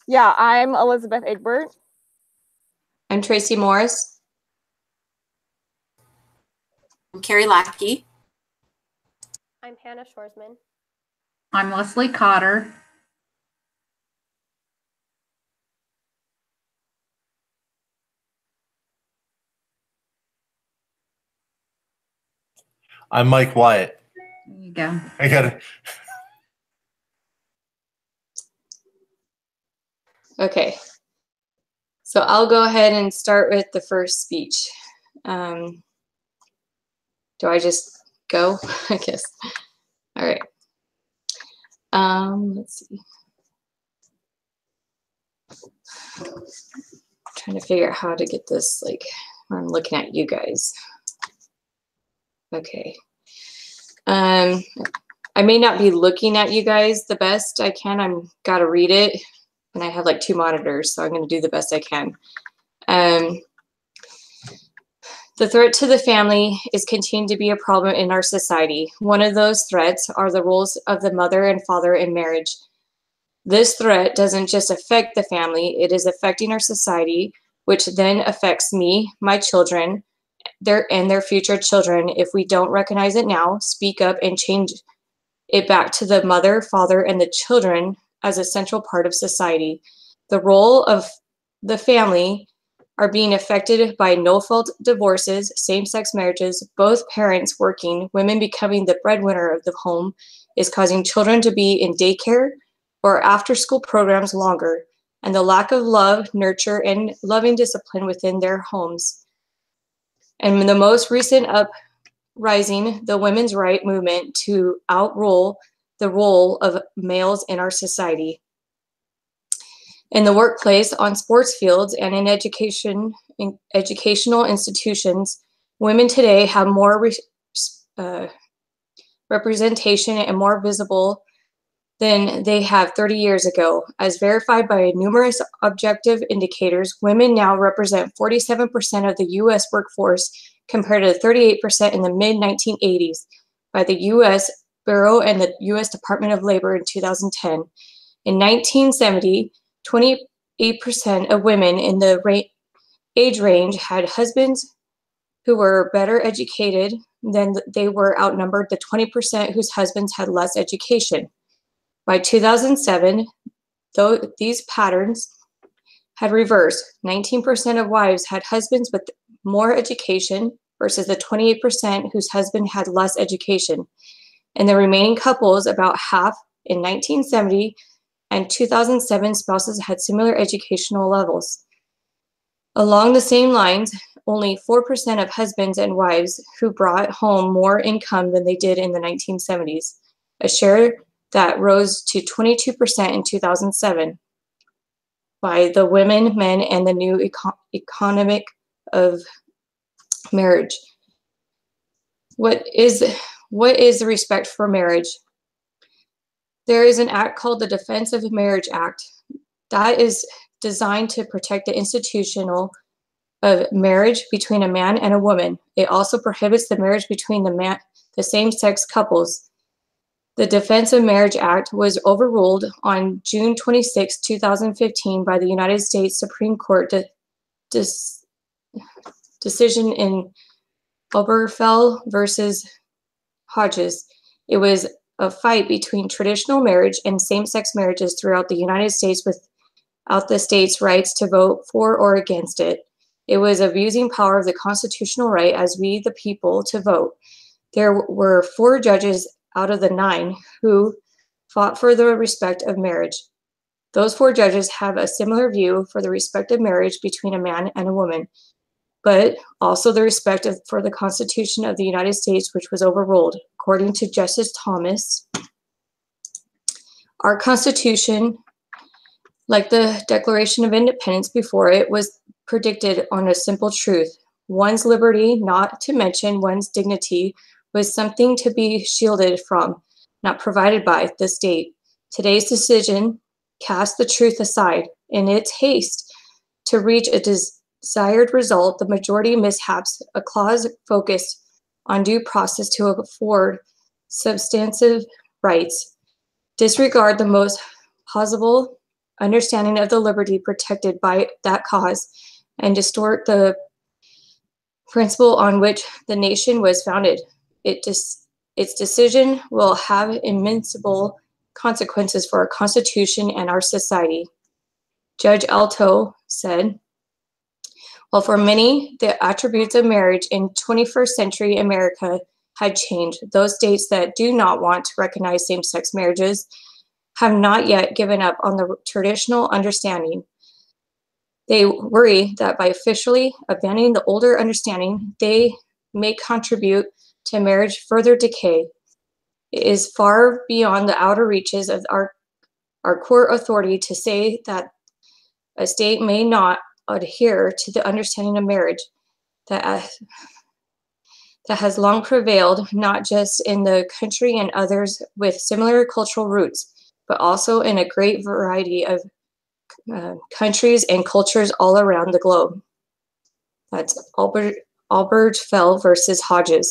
Yeah, I'm Elizabeth Egbert. I'm Tracy Morris. I'm Carrie Lackey. I'm Hannah Shorsman. I'm Leslie Cotter. I'm Mike Wyatt. There you go. I got it. Okay, so I'll go ahead and start with the first speech. Do I just go? I guess. All right. Let's see. Trying to figure out how to get this, like, where I'm looking at you guys. Okay. I may not be looking at you guys the best I can. I'm got to read it, and I have like 2 monitors, so I'm going to do the best I can. The threat to the family is continuing to be a problem in our society. One of those threats are the roles of the mother and father in marriage. This threat doesn't just affect the family, it is affecting our society, which then affects me, my children, their future children if we don't recognize it now, speak up, and change it back to the mother, father, and the children as a central part of society. The role of the family are being affected by no-fault divorces, same-sex marriages, both parents working, women becoming the breadwinner of the home is causing children to be in daycare or after-school programs longer, and the lack of love, nurture, and loving discipline within their homes. And in the most recent uprising, the women's right movement to outrule the role of males in our society. In the workplace, on sports fields, and in educational institutions, women today have more representation and more visible than they have 30 years ago. As verified by numerous objective indicators, women now represent 47% of the U.S. workforce compared to 38% in the mid-1980s by the U.S. Bureau and the U.S. Department of Labor in 2010. In 1970, 28% of women in the age range had husbands who were better educated than they were outnumbered the 20% whose husbands had less education. By 2007, though these patterns had reversed. 19% of wives had husbands with more education versus the 28% whose husband had less education. And the remaining couples, about half in 1970 and 2007, spouses had similar educational levels. Along the same lines, only 4% of husbands and wives who brought home more income than they did in the 1970s, a share that rose to 22% in 2007 by the women, men, and the new economic of marriage. What is the respect for marriage? There is an act called the Defense of Marriage Act that is designed to protect the institutional of marriage between a man and a woman. It also prohibits the marriage between the same-sex couples. The Defense of Marriage Act was overruled on June 26, 2015 by the United States Supreme Court decision in Obergefell versus Hodges. It was a fight between traditional marriage and same-sex marriages throughout the United States without the states' rights to vote for or against it. It was abusing power of the constitutional right as we, the people, to vote. There were 4 judges out of the 9 who fought for the respect of marriage. Those 4 judges have a similar view for the respect of marriage between a man and a woman, but also the respect for the Constitution of the United States, which was overruled. According to Justice Thomas, our Constitution, like the Declaration of Independence before it, was predicted on a simple truth. One's liberty, not to mention one's dignity, was something to be shielded from, not provided by the state. Today's decision casts the truth aside. In its haste to reach a desired result, the majority mishaps a clause focused on due process to afford substantive rights, disregard the most plausible understanding of the liberty protected by that cause and distort the principle on which the nation was founded. Its decision will have immense consequences for our Constitution and our society. Judge Alto said, "Well, for many, the attributes of marriage in 21st century America had changed. Those states that do not want to recognize same-sex marriages have not yet given up on the traditional understanding. They worry that by officially abandoning the older understanding, they may contribute to marriage further decay. It is far beyond the outer reaches of our court authority to say that a state may not adhere to the understanding of marriage that has long prevailed, not just in the country and others with similar cultural roots, but also in a great variety of countries and cultures all around the globe." That's Albertville versus Hodges.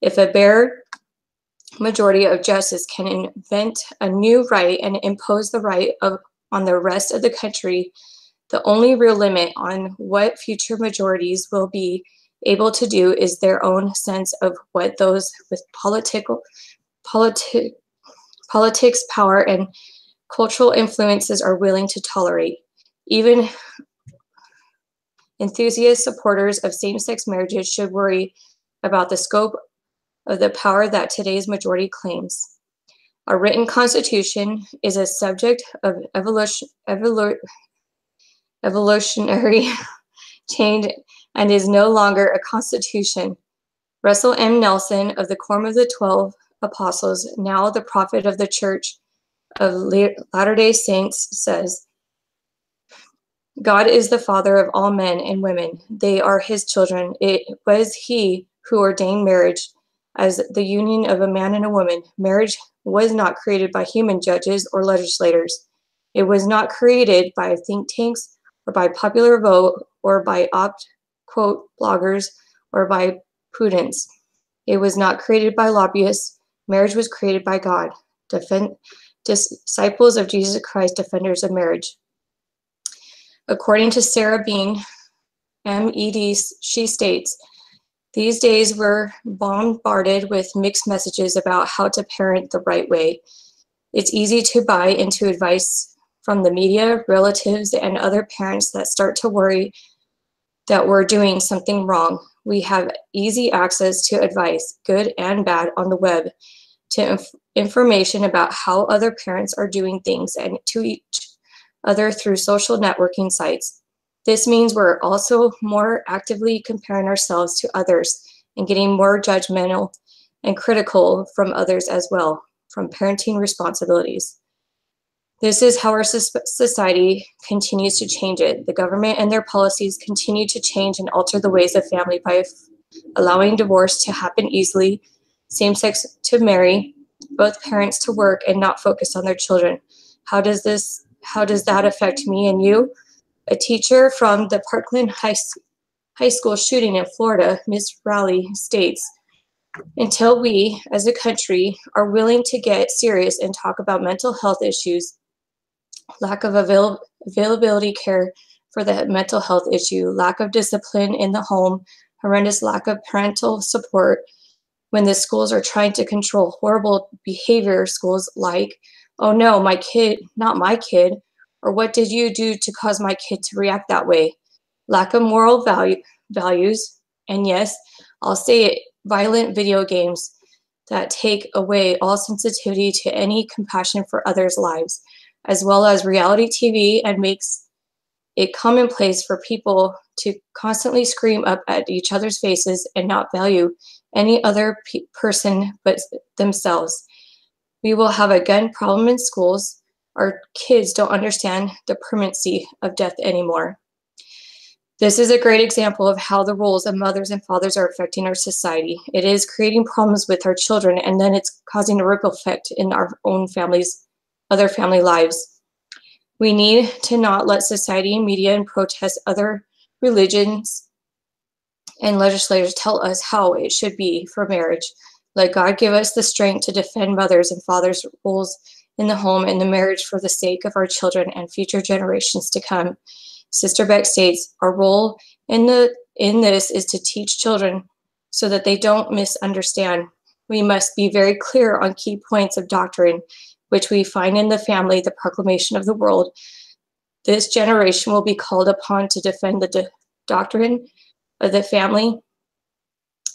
If a bare majority of justice can invent a new right and impose the right on the rest of the country, the only real limit on what future majorities will be able to do is their own sense of what those with politics, power, and cultural influences are willing to tolerate. Even enthusiast supporters of same-sex marriages should worry about the scope of the power that today's majority claims. Our written constitution is a subject of evolutionary change and is no longer a constitution. Russell M. Nelson of the Quorum of the 12 Apostles, now the prophet of the Church of Latter-day Saints, says, "God is the Father of all men and women. They are his children. It was he who ordained marriage as the union of a man and a woman. Marriage was not created by human judges or legislators. It was not created by think tanks or by popular vote or by quote bloggers or by prudence. It was not created by lobbyists. Marriage was created by God. Disciples of Jesus Christ, defenders of marriage." According to Sarah Bean, MED, she states, "These days we're bombarded with mixed messages about how to parent the right way. It's easy to buy into advice from the media, relatives, and other parents that start to worry that we're doing something wrong. We have easy access to advice, good and bad, on the web, to information about how other parents are doing things, and to each other through social networking sites. This means we're also more actively comparing ourselves to others and getting more judgmental and critical from others as well, from parenting responsibilities. This is how our society continues to change it. The government and their policies continue to change and alter the ways of family by allowing divorce to happen easily, same-sex to marry, both parents to work and not focus on their children. How does that affect me and you? A teacher from the Parkland High School shooting in Florida, Ms. Rowley, states, "Until we, as a country, are willing to get serious and talk about mental health issues, lack of availability care for the mental health issue, lack of discipline in the home, horrendous lack of parental support when the schools are trying to control horrible behavior, schools like, 'Oh no, my kid, not my kid,' or 'What did you do to cause my kid to react that way?' Lack of moral values, and yes, I'll say it, violent video games that take away all sensitivity to any compassion for others' lives, as well as reality TV, and makes it commonplace for people to constantly scream up at each other's faces and not value any other person but themselves. We will have a gun problem in schools. Our kids don't understand the permanency of death anymore." This is a great example of how the roles of mothers and fathers are affecting our society. It is creating problems with our children, and then it's causing a ripple effect in our own families, other family lives. We need to not let society, media, and protest other religions and legislators tell us how it should be for marriage. Let God give us the strength to defend mothers and fathers' roles in the home and the marriage for the sake of our children and future generations to come. Sister Beck states, our role in this is to teach children so that they don't misunderstand. We must be very clear on key points of doctrine, which we find in the family, the proclamation of the world. This generation will be called upon to defend the doctrine of the family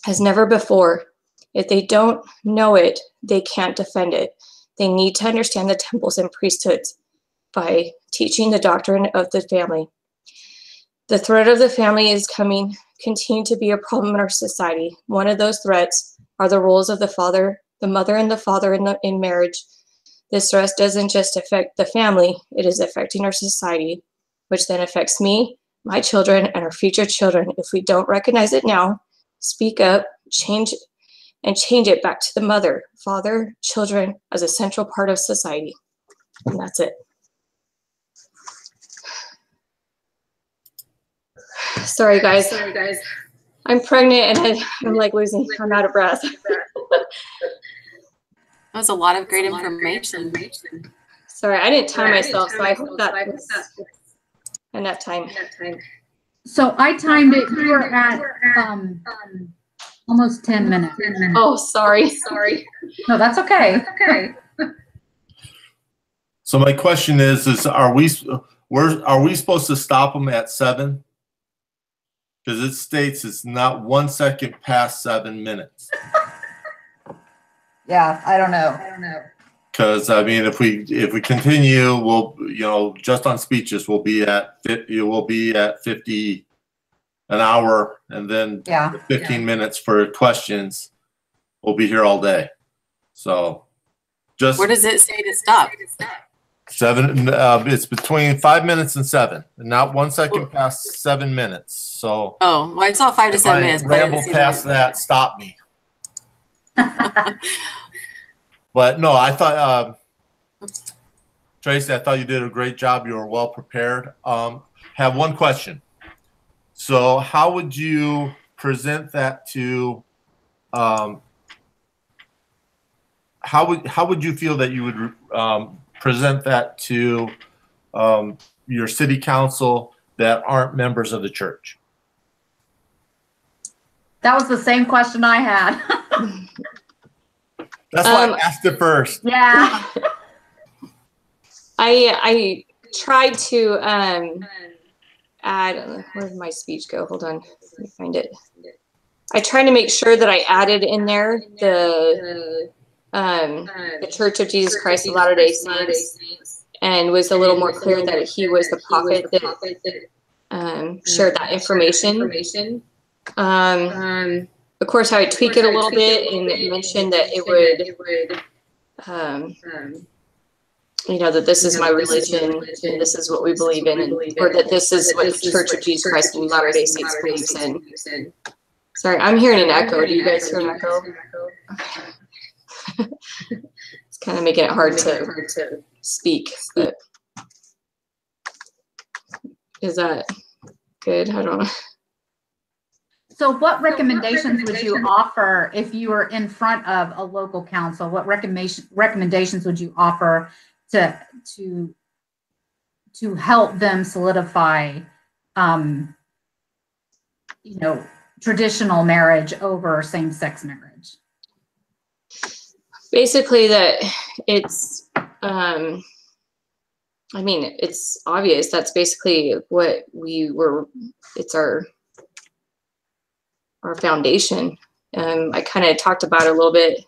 as never before. If they don't know it, they can't defend it. They need to understand the temples and priesthoods by teaching the doctrine of the family. The threat of the family is continue to be a problem in our society. One of those threats are the roles of the father, the mother, and the father in marriage. This threat doesn't just affect the family, it is affecting our society, which then affects me, my children, and our future children. If we don't recognize it now, speak up, change it back to the mother, father, children as a central part of society. And that's it. Sorry, guys. I'm pregnant and I'm like I'm out of breath. That was a lot of great information. Sorry, I didn't time myself, so I hope that was enough time. So I timed it. You were at almost 10 minutes. Oh, sorry. No, that's okay. So my question is are we supposed to stop them at 7? Because it states it's not 1 second past 7 minutes. Yeah, I don't know. Because I mean, if we continue, we'll just on speeches we'll be at 50 an hour, and then 15 minutes for questions. We'll be here all day. So just Where does it say to stop? 7. It's between 5 minutes and 7, and not 1 second past 7 minutes. So Oh, well, I saw 5 to 7 minutes. If I ramble past that, stop me. But no, I thought, Tracy, I thought you did a great job. You were well prepared. Have one question. So how would you present that to, how would you feel that you would present that to your city council that aren't members of the church? That was the same question I had. That's why I asked it first. Yeah. I tried to add, where did my speech go? Hold on, let me find it. I tried to make sure that I added in there the Church of Jesus Christ of Latter-day Saints, and was a little more clear that he was the prophet that shared that information. Of course, I would tweak it a little bit and mention that it would, that this is my religion and this is what we believe in, or that this is what the Church of Jesus Christ of Latter-day Saints believes in. Sorry, I'm hearing an echo. Do you guys hear an echo? It's kind of making it hard to speak, but is that good? I don't know. So what recommendations would you offer if you were in front of a local council? What recommendations would you offer to help them solidify, traditional marriage over same-sex marriage? Basically that it's, it's obvious. That's basically what it's our foundation. I kind of talked about it a little bit.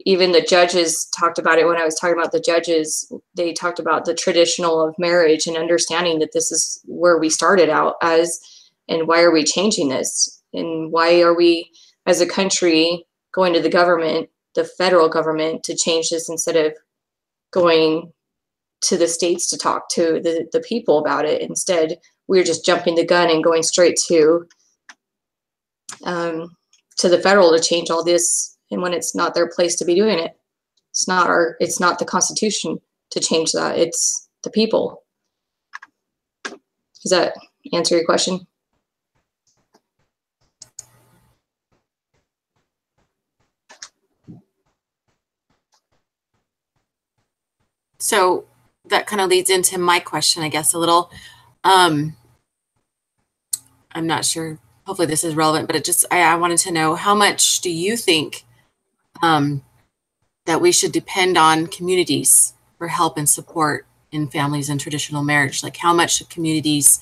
Even the judges talked about it when I was talking about the judges. They talked about the traditional of marriage and understanding that this is where we started out as, and why are we changing this? And why are we as a country going to the government, the federal government, to change this instead of going to the states to talk to the people about it? Instead, we're just jumping the gun and going straight to the federal to change all this, and when it's not their place to be doing it. It's not the Constitution to change that. It's the people. Does that answer your question? So that kind of leads into my question, I guess, a little. I'm not sure. Hopefully this is relevant, but I wanted to know, how much do you think that we should depend on communities for help and support in families and traditional marriage? Like, how much should communities,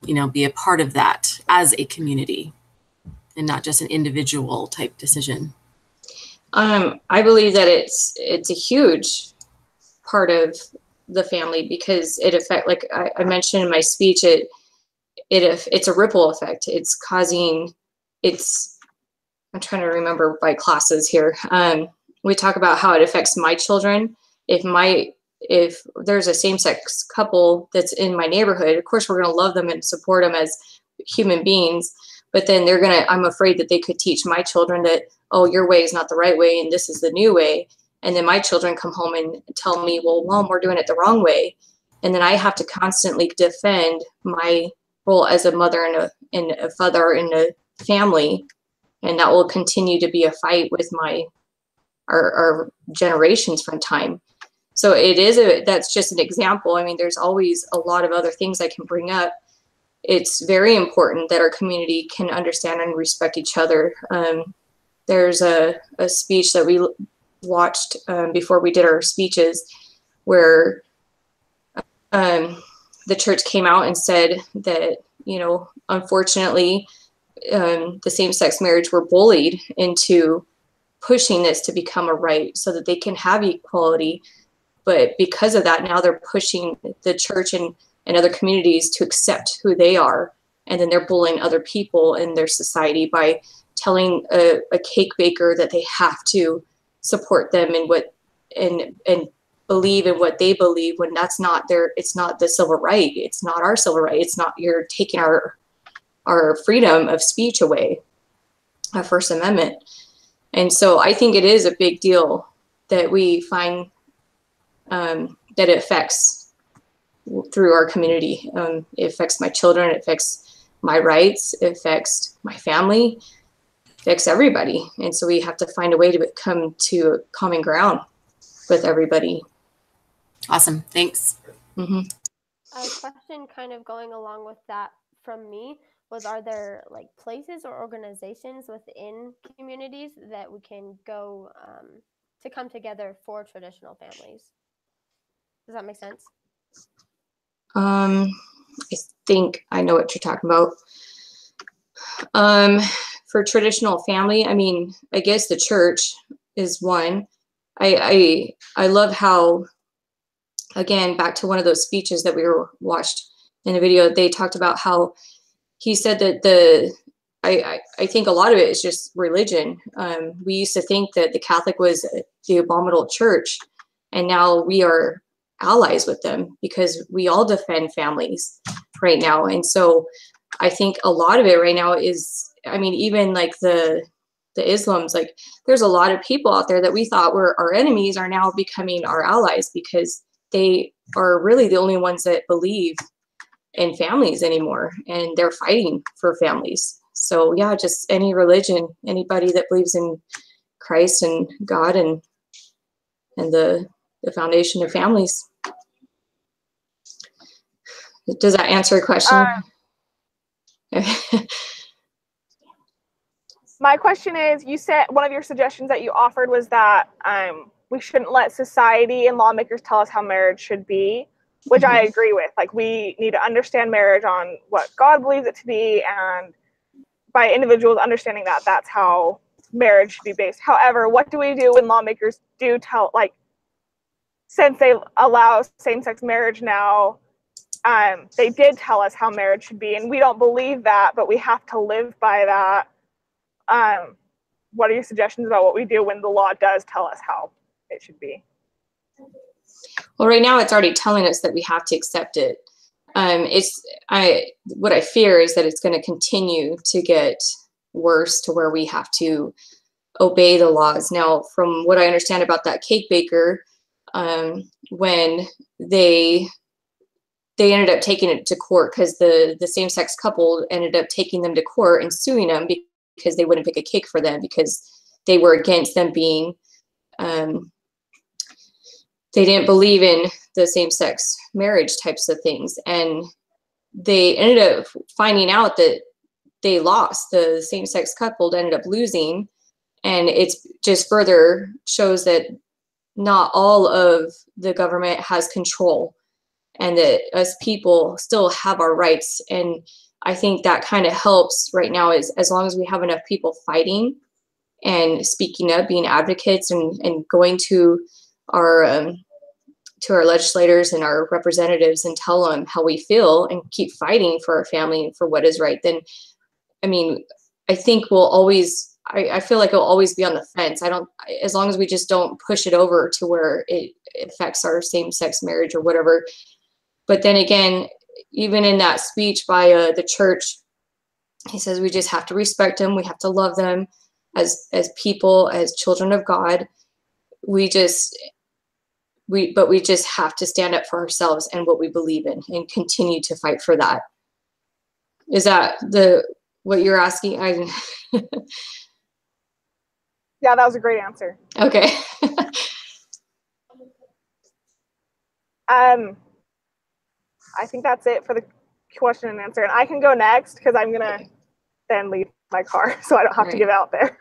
be a part of that as a community and not just an individual type decision? I believe that it's a huge part of the family, because it affects, like I mentioned in my speech, it's a ripple effect. It's causing, I'm trying to remember my classes here. We talk about how it affects my children. If there's a same-sex couple that's in my neighborhood, of course we're going to love them and support them as human beings. But then I'm afraid that they could teach my children that, oh, your way is not the right way and this is the new way. And then my children come home and tell me, well, Mom, we're doing it the wrong way. And then I have to constantly defend my role as a mother and a father in a family. And that will continue to be a fight with our generations from time. So that's just an example. I mean, there's always a lot of other things I can bring up. It's very important that our community can understand and respect each other. There's a speech that we watched before we did our speeches, where the church came out and said that, unfortunately, the same-sex marriage were bullied into pushing this to become a right so that they can have equality. But because of that, now they're pushing the church and other communities to accept who they are. And then they're bullying other people in their society by telling a cake baker that they have to support them in and believe in what they believe, when it's not the civil right. It's not our civil right. It's not, you're taking our freedom of speech away, our First Amendment. And so I think it is a big deal that we find that it affects through our community. It affects my children, it affects my rights, it affects my family, it affects everybody. And so we have to find a way to come to a common ground with everybody. Awesome, thanks. Mm-hmm. A question kind of going along with that from me was, are there like places or organizations within communities that we can go to come together for traditional families? Does that make sense? I think I know what you're talking about. For traditional family, I mean, I guess the church is one. I love how, again, back to one of those speeches that we watched in a video, they talked about how he said that I think a lot of it is just religion. We used to think that the Catholic was the abominable church, and now we are allies with them because we all defend families right now. And so I think a lot of it right now is, I mean, even like the Islams, like there's a lot of people out there that we thought were our enemies are now becoming our allies, because they are really the only ones that believe in families anymore, and they're fighting for families. So yeah, just any religion, anybody that believes in Christ and God and the foundation of families. Does that answer your question? My question is, you said one of your suggestions that you offered was that we shouldn't let society and lawmakers tell us how marriage should be, which I agree with. Like, we need to understand marriage on what God believes it to be, and by individuals understanding that that's how marriage should be based. However, what do we do when lawmakers do tell, like, since they allow same-sex marriage now, they did tell us how marriage should be, and we don't believe that, but we have to live by that. What are your suggestions about what we do when the law does tell us how it should be? Well, right now it's already telling us that we have to accept it. What I fear is that it's going to continue to get worse to where we have to obey the laws. Now, from what I understand about that cake baker, when they ended up taking it to court, because the same-sex couple ended up taking them to court and suing them because they wouldn't pick a cake for them, because they were against them being they didn't believe in the same-sex marriage types of things. And they ended up finding out that they lost. The same-sex couple ended up losing. And it's just further shows that not all of the government has control, and that us people still have our rights. And I think that kind of helps right now, is as long as we have enough people fighting and speaking up, being advocates, and going to our legislators and our representatives and tell them how we feel and keep fighting for our family and for what is right, then, I mean, I think we'll always, I feel like it'll always be on the fence. As long as we just don't push it over to where it affects our same-sex marriage or whatever. But then again, even in that speech by the church, he says we just have to respect them. We have to love them as people, as children of God. We just have to stand up for ourselves and what we believe in, and continue to fight for that. Is that what you're asking? Yeah, that was a great answer. Okay. I think that's it for the question and answer. And I can go next because I'm going to then leave my car so I don't have to give out there.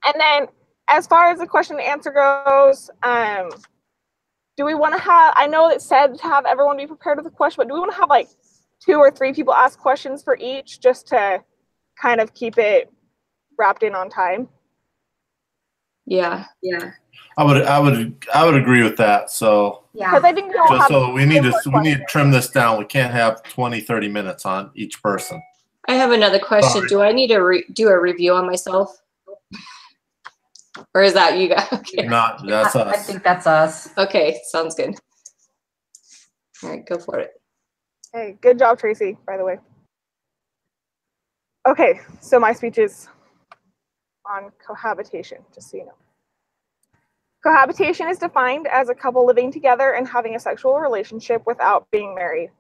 And then as far as the question and answer goes, do we want to have, I know it said to have everyone be prepared with a question, but do we want to have like 2 or 3 people ask questions for each, just to kind of keep it wrapped in on time? Yeah. I would agree with that. So Yeah. Because I think we'll have, so we need to trim this down. We can't have 20, 30 minutes on each person. I have another question. Sorry. Do I need to do a review on myself? Or is that you guys? Okay. Not, that's us. I think that's us. Okay, sounds good. All right, go for it. hey, good job, Tracy, by the way. Okay, so my speech is on cohabitation, just so you know. Cohabitation is defined as a couple living together and having a sexual relationship without being married.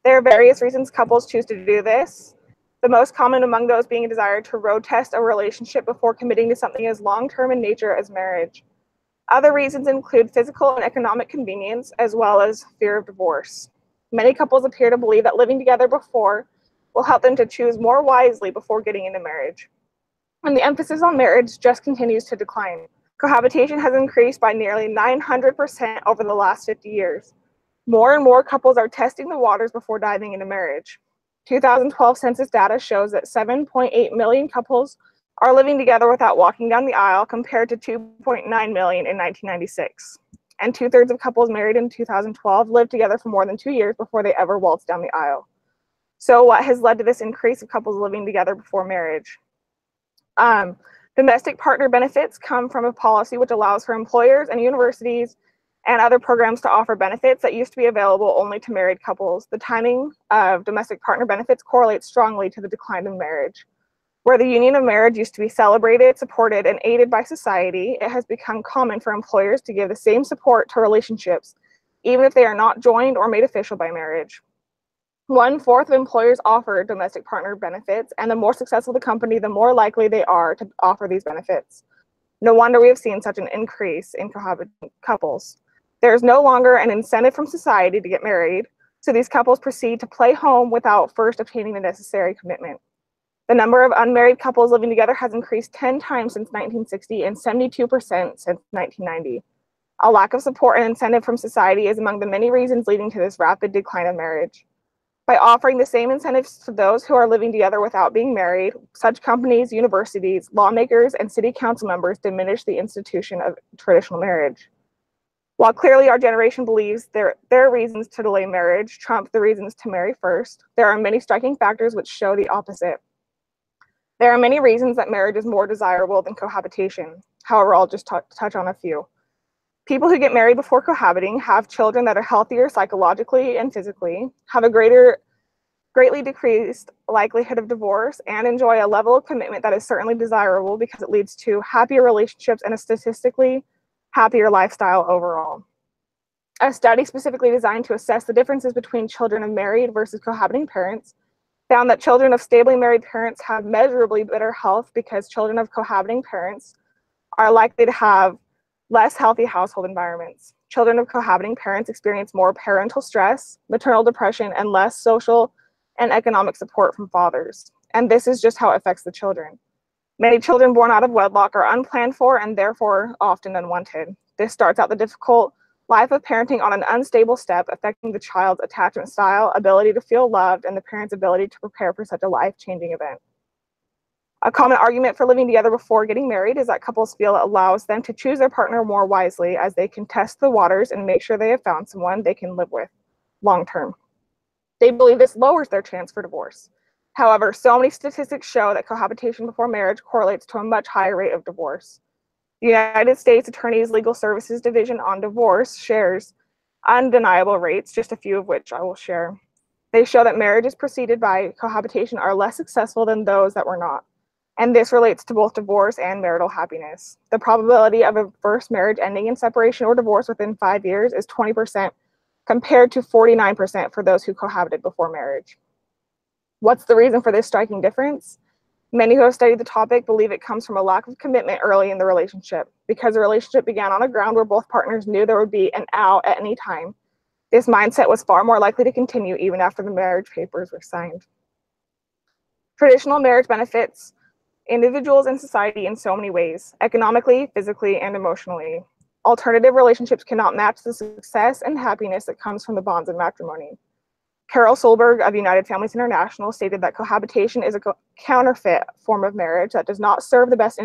There are various reasons couples choose to do this. The most common among those being a desire to road test a relationship before committing to something as long-term in nature as marriage. Other reasons include physical and economic convenience, as well as fear of divorce. Many couples appear to believe that living together before will help them to choose more wisely before getting into marriage. And the emphasis on marriage just continues to decline. Cohabitation has increased by nearly 900% over the last 50 years. More and more couples are testing the waters before diving into marriage. 2012 census data shows that 7.8 million couples are living together without walking down the aisle, compared to 2.9 million in 1996. And 2/3 of couples married in 2012 lived together for more than 2 years before they ever waltzed down the aisle. So what has led to this increase of couples living together before marriage? Domestic partner benefits come from a policy which allows for employers and universities and other programs to offer benefits that used to be available only to married couples. The timing of domestic partner benefits correlates strongly to the decline in marriage. Where the union of marriage used to be celebrated, supported, and aided by society, it has become common for employers to give the same support to relationships, even if they are not joined or made official by marriage. 1/4 of employers offer domestic partner benefits, and the more successful the company, the more likely they are to offer these benefits. No wonder we have seen such an increase in cohabiting couples. There is no longer an incentive from society to get married, so these couples proceed to play home without first obtaining the necessary commitment. The number of unmarried couples living together has increased 10 times since 1960 and 72% since 1990. A lack of support and incentive from society is among the many reasons leading to this rapid decline of marriage. By offering the same incentives to those who are living together without being married, such companies, universities, lawmakers, and city council members diminish the institution of traditional marriage. While clearly our generation believes there are reasons to delay marriage trump the reasons to marry first, there are many striking factors which show the opposite. There are many reasons that marriage is more desirable than cohabitation. However, I'll just touch on a few. People who get married before cohabiting have children that are healthier psychologically and physically, have a greatly decreased likelihood of divorce, and enjoy a level of commitment that is certainly desirable because it leads to happier relationships and a statistically happier lifestyle overall. A study specifically designed to assess the differences between children of married versus cohabiting parents found that children of stably married parents have measurably better health because children of cohabiting parents are likely to have less healthy household environments. Children of cohabiting parents experience more parental stress, maternal depression, and less social and economic support from fathers. And this is just how it affects the children. Many children born out of wedlock are unplanned for and therefore often unwanted. This starts out the difficult life of parenting on an unstable step, affecting the child's attachment style, ability to feel loved, and the parent's ability to prepare for such a life-changing event. A common argument for living together before getting married is that couples feel it allows them to choose their partner more wisely, as they can test the waters and make sure they have found someone they can live with long term. They believe this lowers their chance for divorce. However, so many statistics show that cohabitation before marriage correlates to a much higher rate of divorce. The United States Attorney's Legal Services Division on Divorce shares undeniable rates, just a few of which I will share. They show that marriages preceded by cohabitation are less successful than those that were not. And this relates to both divorce and marital happiness. The probability of a first marriage ending in separation or divorce within 5 years is 20%, compared to 49% for those who cohabited before marriage. What's the reason for this striking difference? Many who have studied the topic believe it comes from a lack of commitment early in the relationship. Because the relationship began on a ground where both partners knew there would be an out at any time, this mindset was far more likely to continue even after the marriage papers were signed. Traditional marriage benefits individuals and society in so many ways, economically, physically, and emotionally. Alternative relationships cannot match the success and happiness that comes from the bonds of matrimony. Carol Solberg of United Families International stated that cohabitation is a counterfeit form of marriage that does not serve the best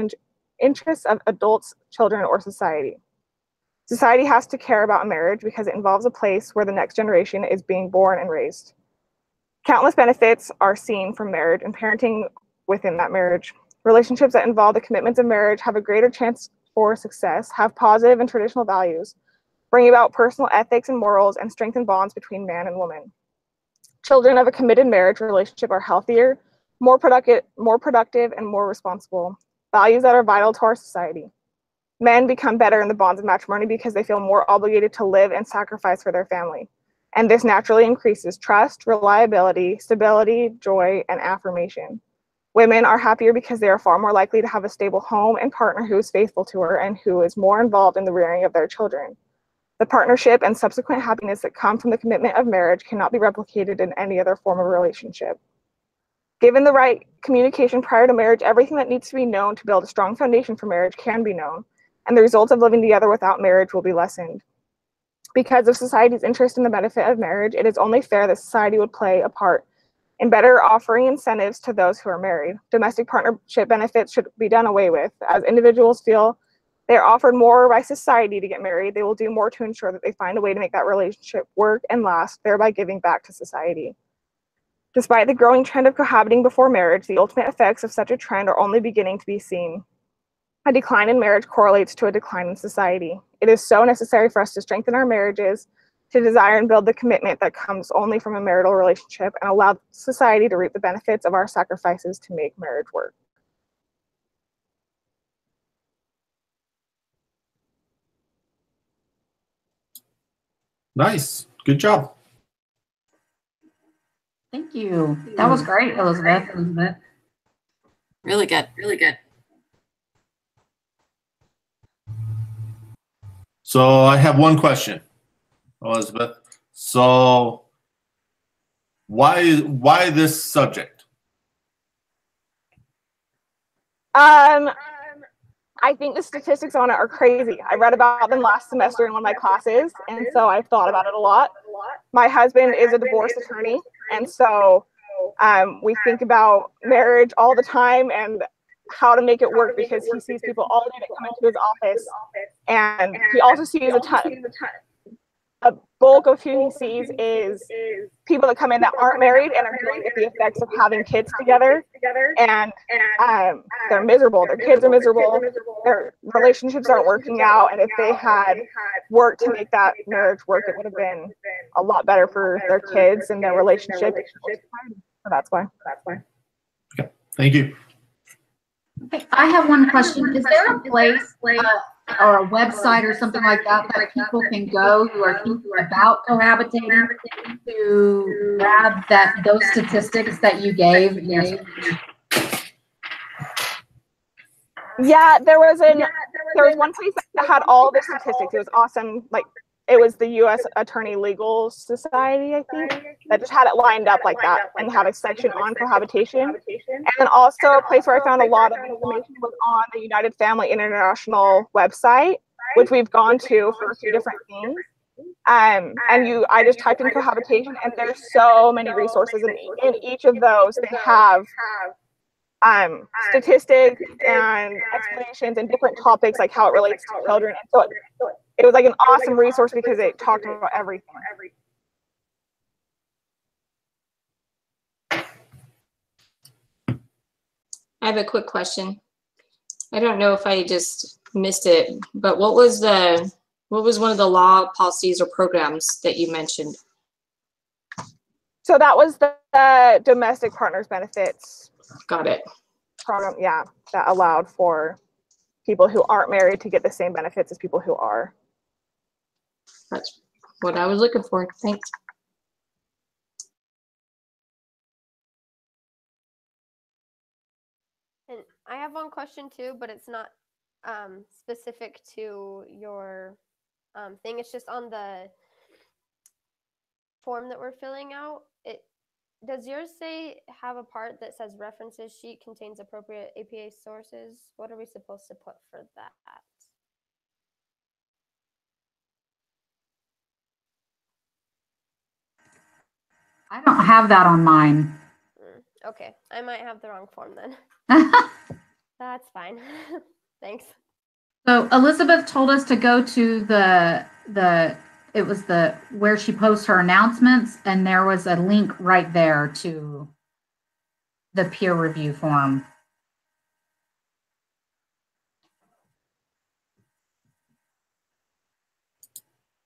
interests of adults, children, or society. Society has to care about marriage because it involves a place where the next generation is being born and raised. Countless benefits are seen from marriage and parenting within that marriage. Relationships that involve the commitments of marriage have a greater chance for success, have positive and traditional values, bring about personal ethics and morals, and strengthen bonds between man and woman. Children of a committed marriage relationship are healthier, more productive, and more responsible, values that are vital to our society. Men become better in the bonds of matrimony because they feel more obligated to live and sacrifice for their family. And this naturally increases trust, reliability, stability, joy, and affirmation. Women are happier because they are far more likely to have a stable home and partner who is faithful to her and who is more involved in the rearing of their children. The partnership and subsequent happiness that come from the commitment of marriage cannot be replicated in any other form of relationship. Given the right communication prior to marriage, everything that needs to be known to build a strong foundation for marriage can be known, and the results of living together without marriage will be lessened. Because of society's interest in the benefit of marriage, it is only fair that society would play a part in better offering incentives to those who are married. Domestic partnership benefits should be done away with. As individuals feel they are offered more by society to get married, they will do more to ensure that they find a way to make that relationship work and last, thereby giving back to society. Despite the growing trend of cohabiting before marriage, the ultimate effects of such a trend are only beginning to be seen. A decline in marriage correlates to a decline in society. It is so necessary for us to strengthen our marriages, to desire and build the commitment that comes only from a marital relationship, and allow society to reap the benefits of our sacrifices to make marriage work. Nice. Good job. Thank you. That was great, Elizabeth. Really good. Really good. So I have one question, Elizabeth. So why this subject? I think the statistics on it are crazy. I read about them last semester in one of my classes, and so I've thought about it a lot. My husband is a divorce attorney, and so we think about marriage all the time and how to make it work, because he sees people all day that come into his office, and he also sees a bulk of who he sees is people that come in that aren't married and are dealing with the effects of having kids together, and they're miserable. Their kids are miserable. Their relationships aren't working out, and if they had worked to make that marriage work, it would have been a lot better for their kids and their relationship. So that's why. Okay, thank you. Okay, I have one question. Is there a place or a website or something like that that people can go who are thinking about cohabitating to grab those statistics that you gave? Yeah, there was there was one place that had all the statistics. It was awesome. Like, it was the U.S. Attorney Legal Society, I think, that just had it lined up like that and had a section on cohabitation. And then also a place where I found a lot of information was on the United Family International website, which we've gone to for a few different things. I just typed in cohabitation, and there's so many resources, and in each of those they have statistics and explanations and different topics, like how it relates to children. And so it was like an awesome resource because it talked about everything. I have a quick question. I don't know if I just missed it, but what was one of the law, policies, or programs that you mentioned? So that was the domestic partners benefits. Got it. Program, yeah, that allowed for people who aren't married to get the same benefits as people who are. That's what I was looking for. Thanks. And I have one question too, but it's not specific to your thing. It's just on the form that we're filling out. Does yours say have a part that says references sheet contains appropriate APA sources? What are we supposed to put for that? I don't have that on mine. Okay, I might have the wrong form then. That's fine. Thanks. So Elizabeth told us to go to where she posts her announcements, and there was a link right there to the peer review form.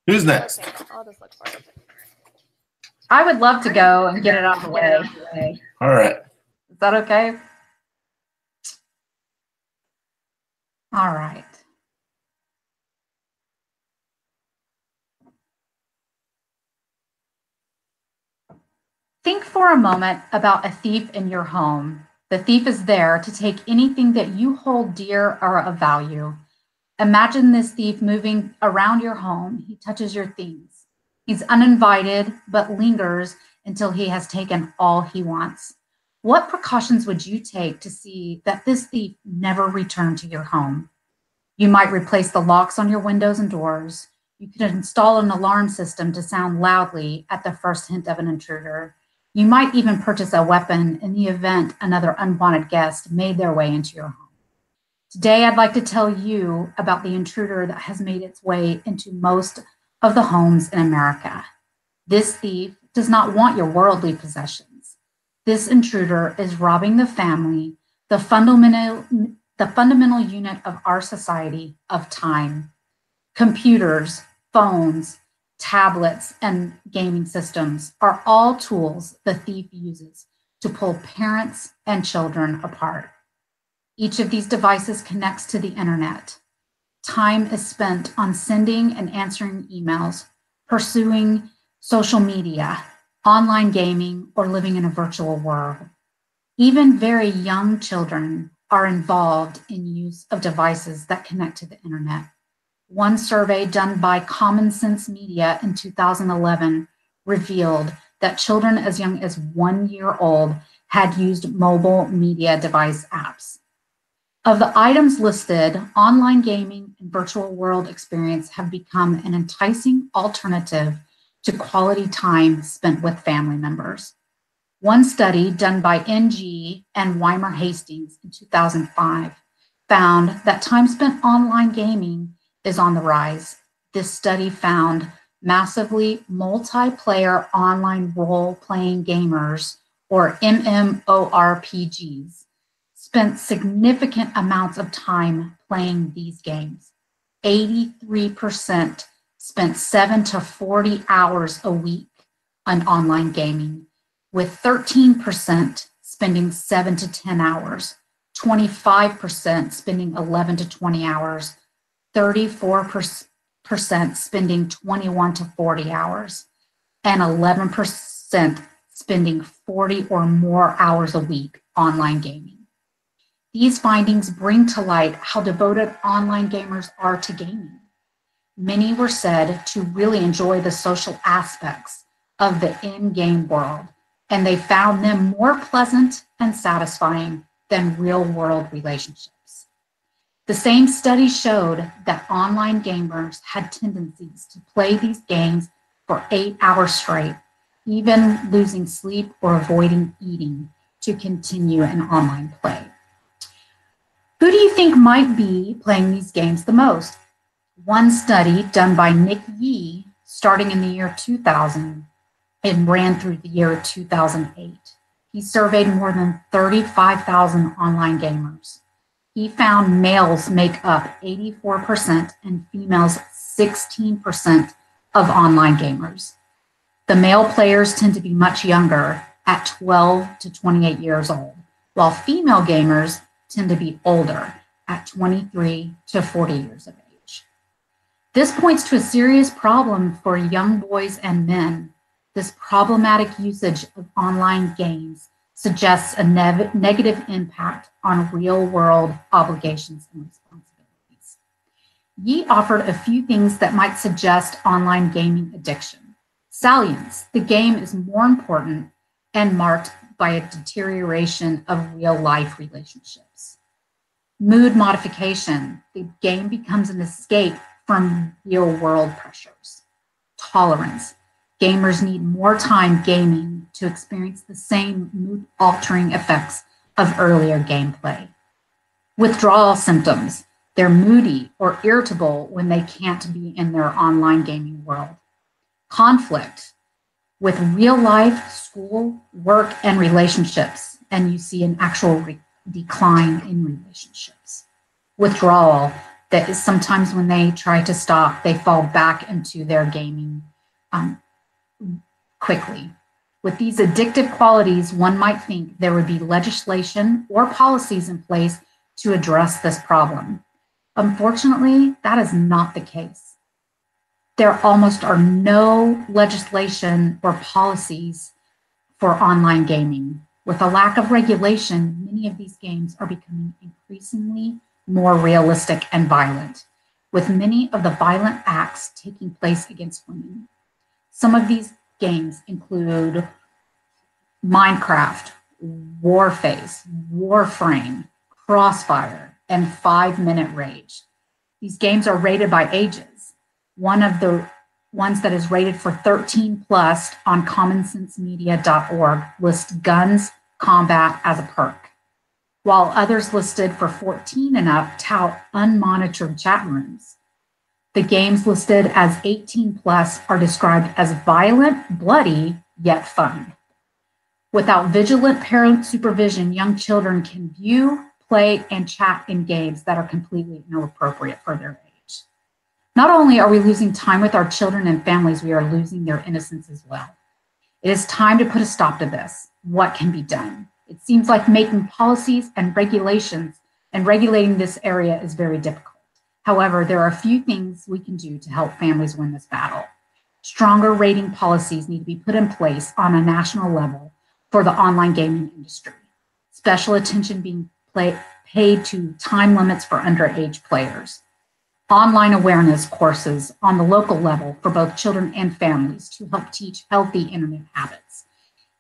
Who's next? Okay, I'll just look for it. I would love to go and get it out of the way. All right. Is that okay? All right. Think for a moment about a thief in your home. The thief is there to take anything that you hold dear or of value. Imagine this thief moving around your home. He touches your things. He's uninvited, but lingers until he has taken all he wants. What precautions would you take to see that this thief never returned to your home? You might replace the locks on your windows and doors. You could install an alarm system to sound loudly at the first hint of an intruder. You might even purchase a weapon in the event another unwanted guest made their way into your home. Today, I'd like to tell you about the intruder that has made its way into most of the homes in America. This thief does not want your worldly possessions. This intruder is robbing the family, the fundamental unit of our society, of time. Computers, phones, tablets, and gaming systems are all tools the thief uses to pull parents and children apart. Each of these devices connects to the internet. Time is spent on sending and answering emails, pursuing social media, online gaming, or living in a virtual world. Even very young children are involved in use of devices that connect to the internet. One survey done by Common Sense Media in 2011 revealed that children as young as 1 year old had used mobile media device apps. Of the items listed, online gaming and virtual world experience have become an enticing alternative to quality time spent with family members. One study done by NG and Weimer Hastings in 2005 found that time spent online gaming is on the rise. This study found massively multiplayer online role-playing gamers, or MMORPGs, spent significant amounts of time playing these games. 83% spent 7 to 40 hours a week on online gaming, with 13% spending 7 to 10 hours, 25% spending 11 to 20 hours, 34% spending 21 to 40 hours, and 11% spending 40 or more hours a week online gaming. These findings bring to light how devoted online gamers are to gaming. Many were said to really enjoy the social aspects of the in-game world, and they found them more pleasant and satisfying than real-world relationships. The same study showed that online gamers had tendencies to play these games for 8 hours straight, even losing sleep or avoiding eating to continue an online play. Who do you think might be playing these games the most? One study done by Nick Yee, starting in the year 2000 and ran through the year 2008. He surveyed more than 35,000 online gamers. He found males make up 84% and females 16% of online gamers. The male players tend to be much younger at 12 to 28 years old, while female gamers tend to be older at 23 to 40 years of age. This points to a serious problem for young boys and men. This problematic usage of online games suggests a negative impact on real-world obligations and responsibilities. Yee offered a few things that might suggest online gaming addiction. Salience, the game is more important and marked by a deterioration of real-life relationships. Mood modification, the game becomes an escape from real-world pressures. Tolerance, gamers need more time gaming to experience the same mood-altering effects of earlier gameplay. Withdrawal symptoms, they're moody or irritable when they can't be in their online gaming world. Conflict, with real life, school, work, and relationships, and you see an actual decline in relationships. Withdrawal, that is sometimes when they try to stop, they fall back into their gaming quickly. With these addictive qualities, one might think there would be legislation or policies in place to address this problem. Unfortunately, that is not the case. There almost are no legislation or policies for online gaming. With a lack of regulation, many of these games are becoming increasingly more realistic and violent, with many of the violent acts taking place against women. Some of these games include Minecraft, Warface, Warframe, Crossfire, and 5 Minute Rage. These games are rated by ages. One of the ones that is rated for 13 plus on commonsensemedia.org lists guns, combat as a perk, while others listed for 14 and up tout unmonitored chat rooms. The games listed as 18 plus are described as violent, bloody, yet fun. Without vigilant parent supervision, young children can view, play, and chat in games that are completely inappropriate for their age. Not only are we losing time with our children and families, we are losing their innocence as well. It is time to put a stop to this. What can be done? It seems like making policies and regulations and regulating this area is very difficult. However, there are a few things we can do to help families win this battle. Stronger rating policies need to be put in place on a national level for the online gaming industry. Special attention being paid to time limits for underage players. Online awareness courses on the local level for both children and families to help teach healthy internet habits.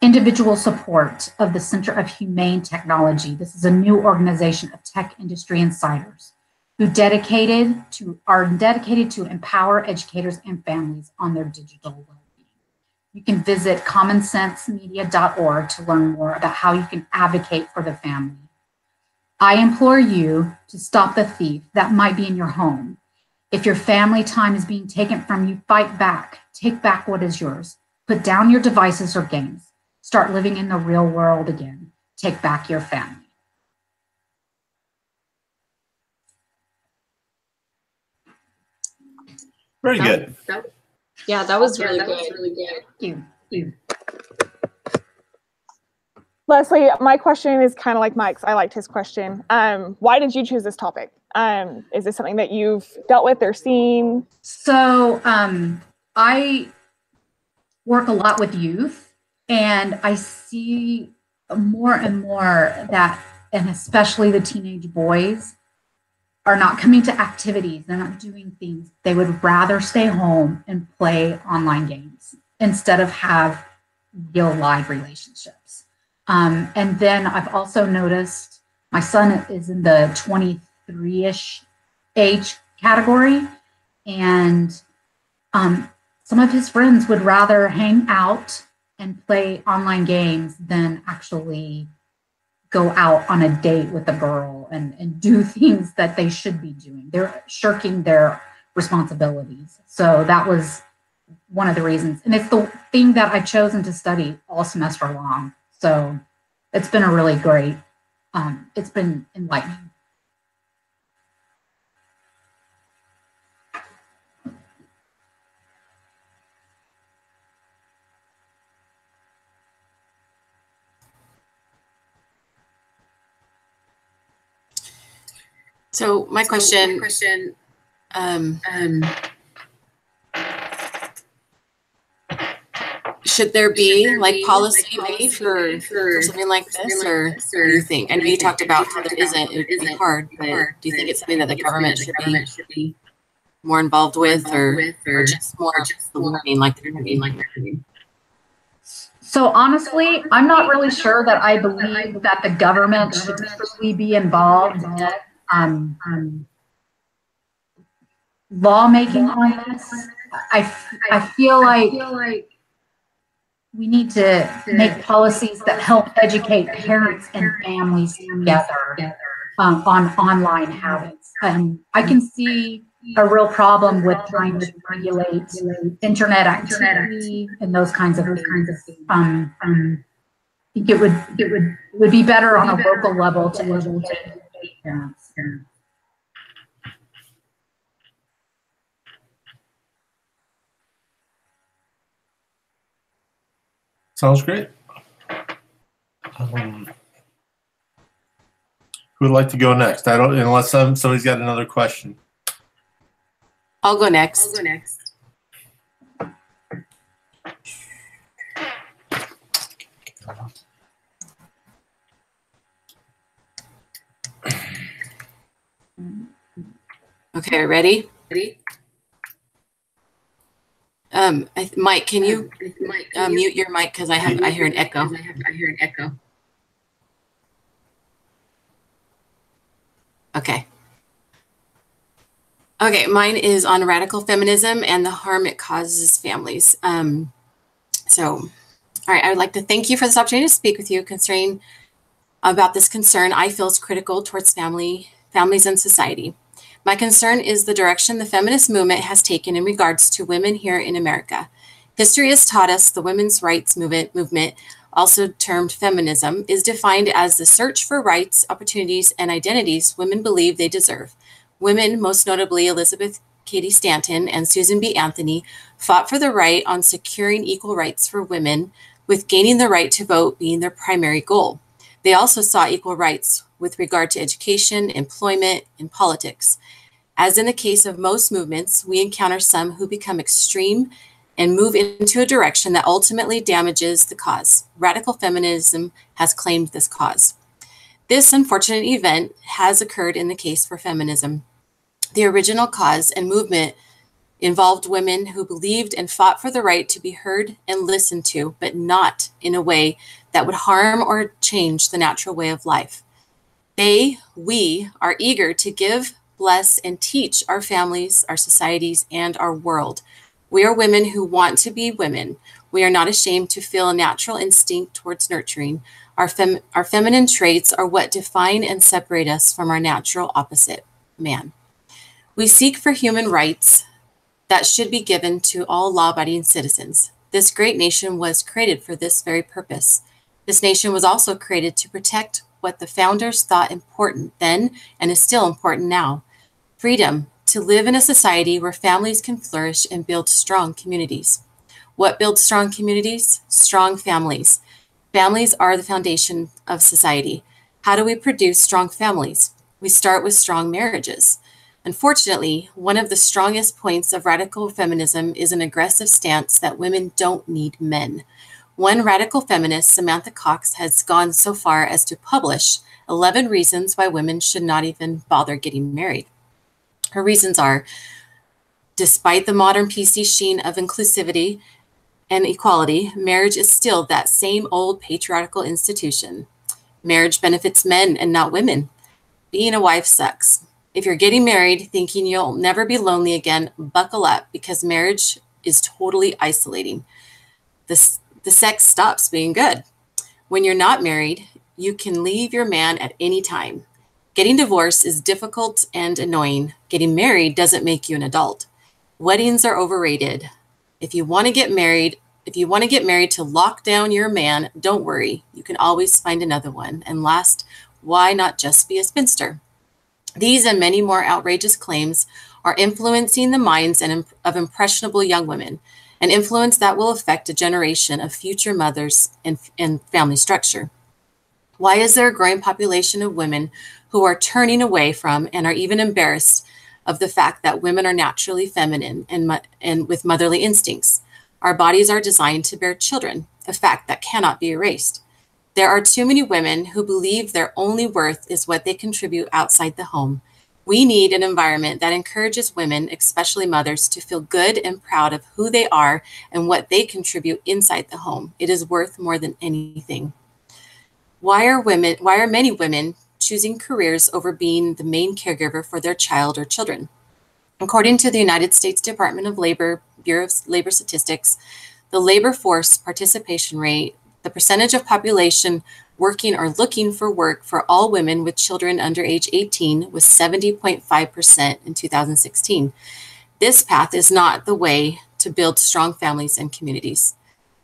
Individual support of the Center of Humane Technology. This is a new organization of tech industry insiders who are dedicated to empower educators and families on their digital well-being. You can visit commonsensemedia.org to learn more about how you can advocate for the family. I implore you to stop the thief that might be in your home. If your family time is being taken from you, fight back. Take back what is yours. Put down your devices or games. Start living in the real world again. Take back your family. Very good. Yeah, that was really good. Thank you. Leslie, my question is kind of like Mike's. I liked his question. Why did you choose this topic? Is this something that you've dealt with or seen? So I work a lot with youth, and I see more and more that and especially the teenage boys, are not coming to activities. They're not doing things. They would rather stay home and play online games instead of have real live relationships. And then I've also noticed my son is in the 23-ish age category, and some of his friends would rather hang out and play online games than actually go out on a date with a girl and do things that they should be doing. They're shirking their responsibilities. So that was one of the reasons. And it's the thing that I've chosen to study all semester long. So it's been a really great, it's been enlightening. So my question, should there be like policy made for something like this, or do you think? I know you talked about how there isn't, it would be hard, but do you think it's something that the government should be more involved with, or just more the learning like they're doing? So honestly, I'm not really sure that I believe that the government should truly be involved in lawmaking on this. I feel like we need to make policies that help educate parents and families together on online habits. I can see a real problem with trying to regulate internet activity and those kinds of things. I think it would be better on a local level to educate parents. Sounds great. Who would like to go next? I don't, unless somebody's got another question. I'll go next. Okay, ready? Mike, can you mute your mic, because I hear an echo. Okay. Okay, mine is on radical feminism and the harm it causes families. All right, I would like to thank you for this opportunity to speak with you concerning about this concern I feel is critical towards families and society. My concern is the direction the feminist movement has taken in regards to women here in America. History has taught us the women's rights movement, also termed feminism, is defined as the search for rights, opportunities, and identities women believe they deserve. Women, most notably Elizabeth Cady Stanton and Susan B. Anthony, fought for the right on securing equal rights for women, with gaining the right to vote being their primary goal. They also sought equal rights with regard to education, employment, and politics. As in the case of most movements, we encounter some who become extreme and move into a direction that ultimately damages the cause. Radical feminism has claimed this cause. This unfortunate event has occurred in the case for feminism. The original cause and movement involved women who believed and fought for the right to be heard and listened to, but not in a way that would harm or change the natural way of life. We are eager to give, bless, and teach our families, our societies, and our world. We are women who want to be women. We are not ashamed to feel a natural instinct towards nurturing. Our feminine traits are what define and separate us from our natural opposite, man. We seek for human rights that should be given to all law-abiding citizens. This great nation was created for this very purpose. This nation was also created to protect what the founders thought important then and is still important now. Freedom to live in a society where families can flourish and build strong communities. What builds strong communities? Strong families. Families are the foundation of society. How do we produce strong families? We start with strong marriages. Unfortunately, one of the strongest points of radical feminism is an aggressive stance that women don't need men. One radical feminist, Samantha Cox, has gone so far as to publish 11 reasons why women should not even bother getting married. Her reasons are, despite the modern PC sheen of inclusivity and equality, marriage is still that same old patriarchal institution. Marriage benefits men and not women. Being a wife sucks. If you're getting married thinking you'll never be lonely again, buckle up, because marriage is totally isolating. The sex stops being good. When you're not married, you can leave your man at any time. Getting divorced is difficult and annoying. Getting married doesn't make you an adult. Weddings are overrated. If you want to get married to lock down your man, don't worry. You can always find another one. And last, why not just be a spinster? These and many more outrageous claims are influencing the minds of impressionable young women, an influence that will affect a generation of future mothers and family structure. Why is there a growing population of women who are turning away from and are even embarrassed of the fact that women are naturally feminine and with motherly instincts? Our bodies are designed to bear children, a fact that cannot be erased. There are too many women who believe their only worth is what they contribute outside the home. We need an environment that encourages women, especially mothers, to feel good and proud of who they are and what they contribute inside the home. It is worth more than anything. Why are many women choosing careers over being the main caregiver for their child or children? According to the United States Department of Labor, Bureau of Labor Statistics, the labor force participation rate, the percentage of population working or looking for work for all women with children under age 18 was 70.5% in 2016. This path is not the way to build strong families and communities.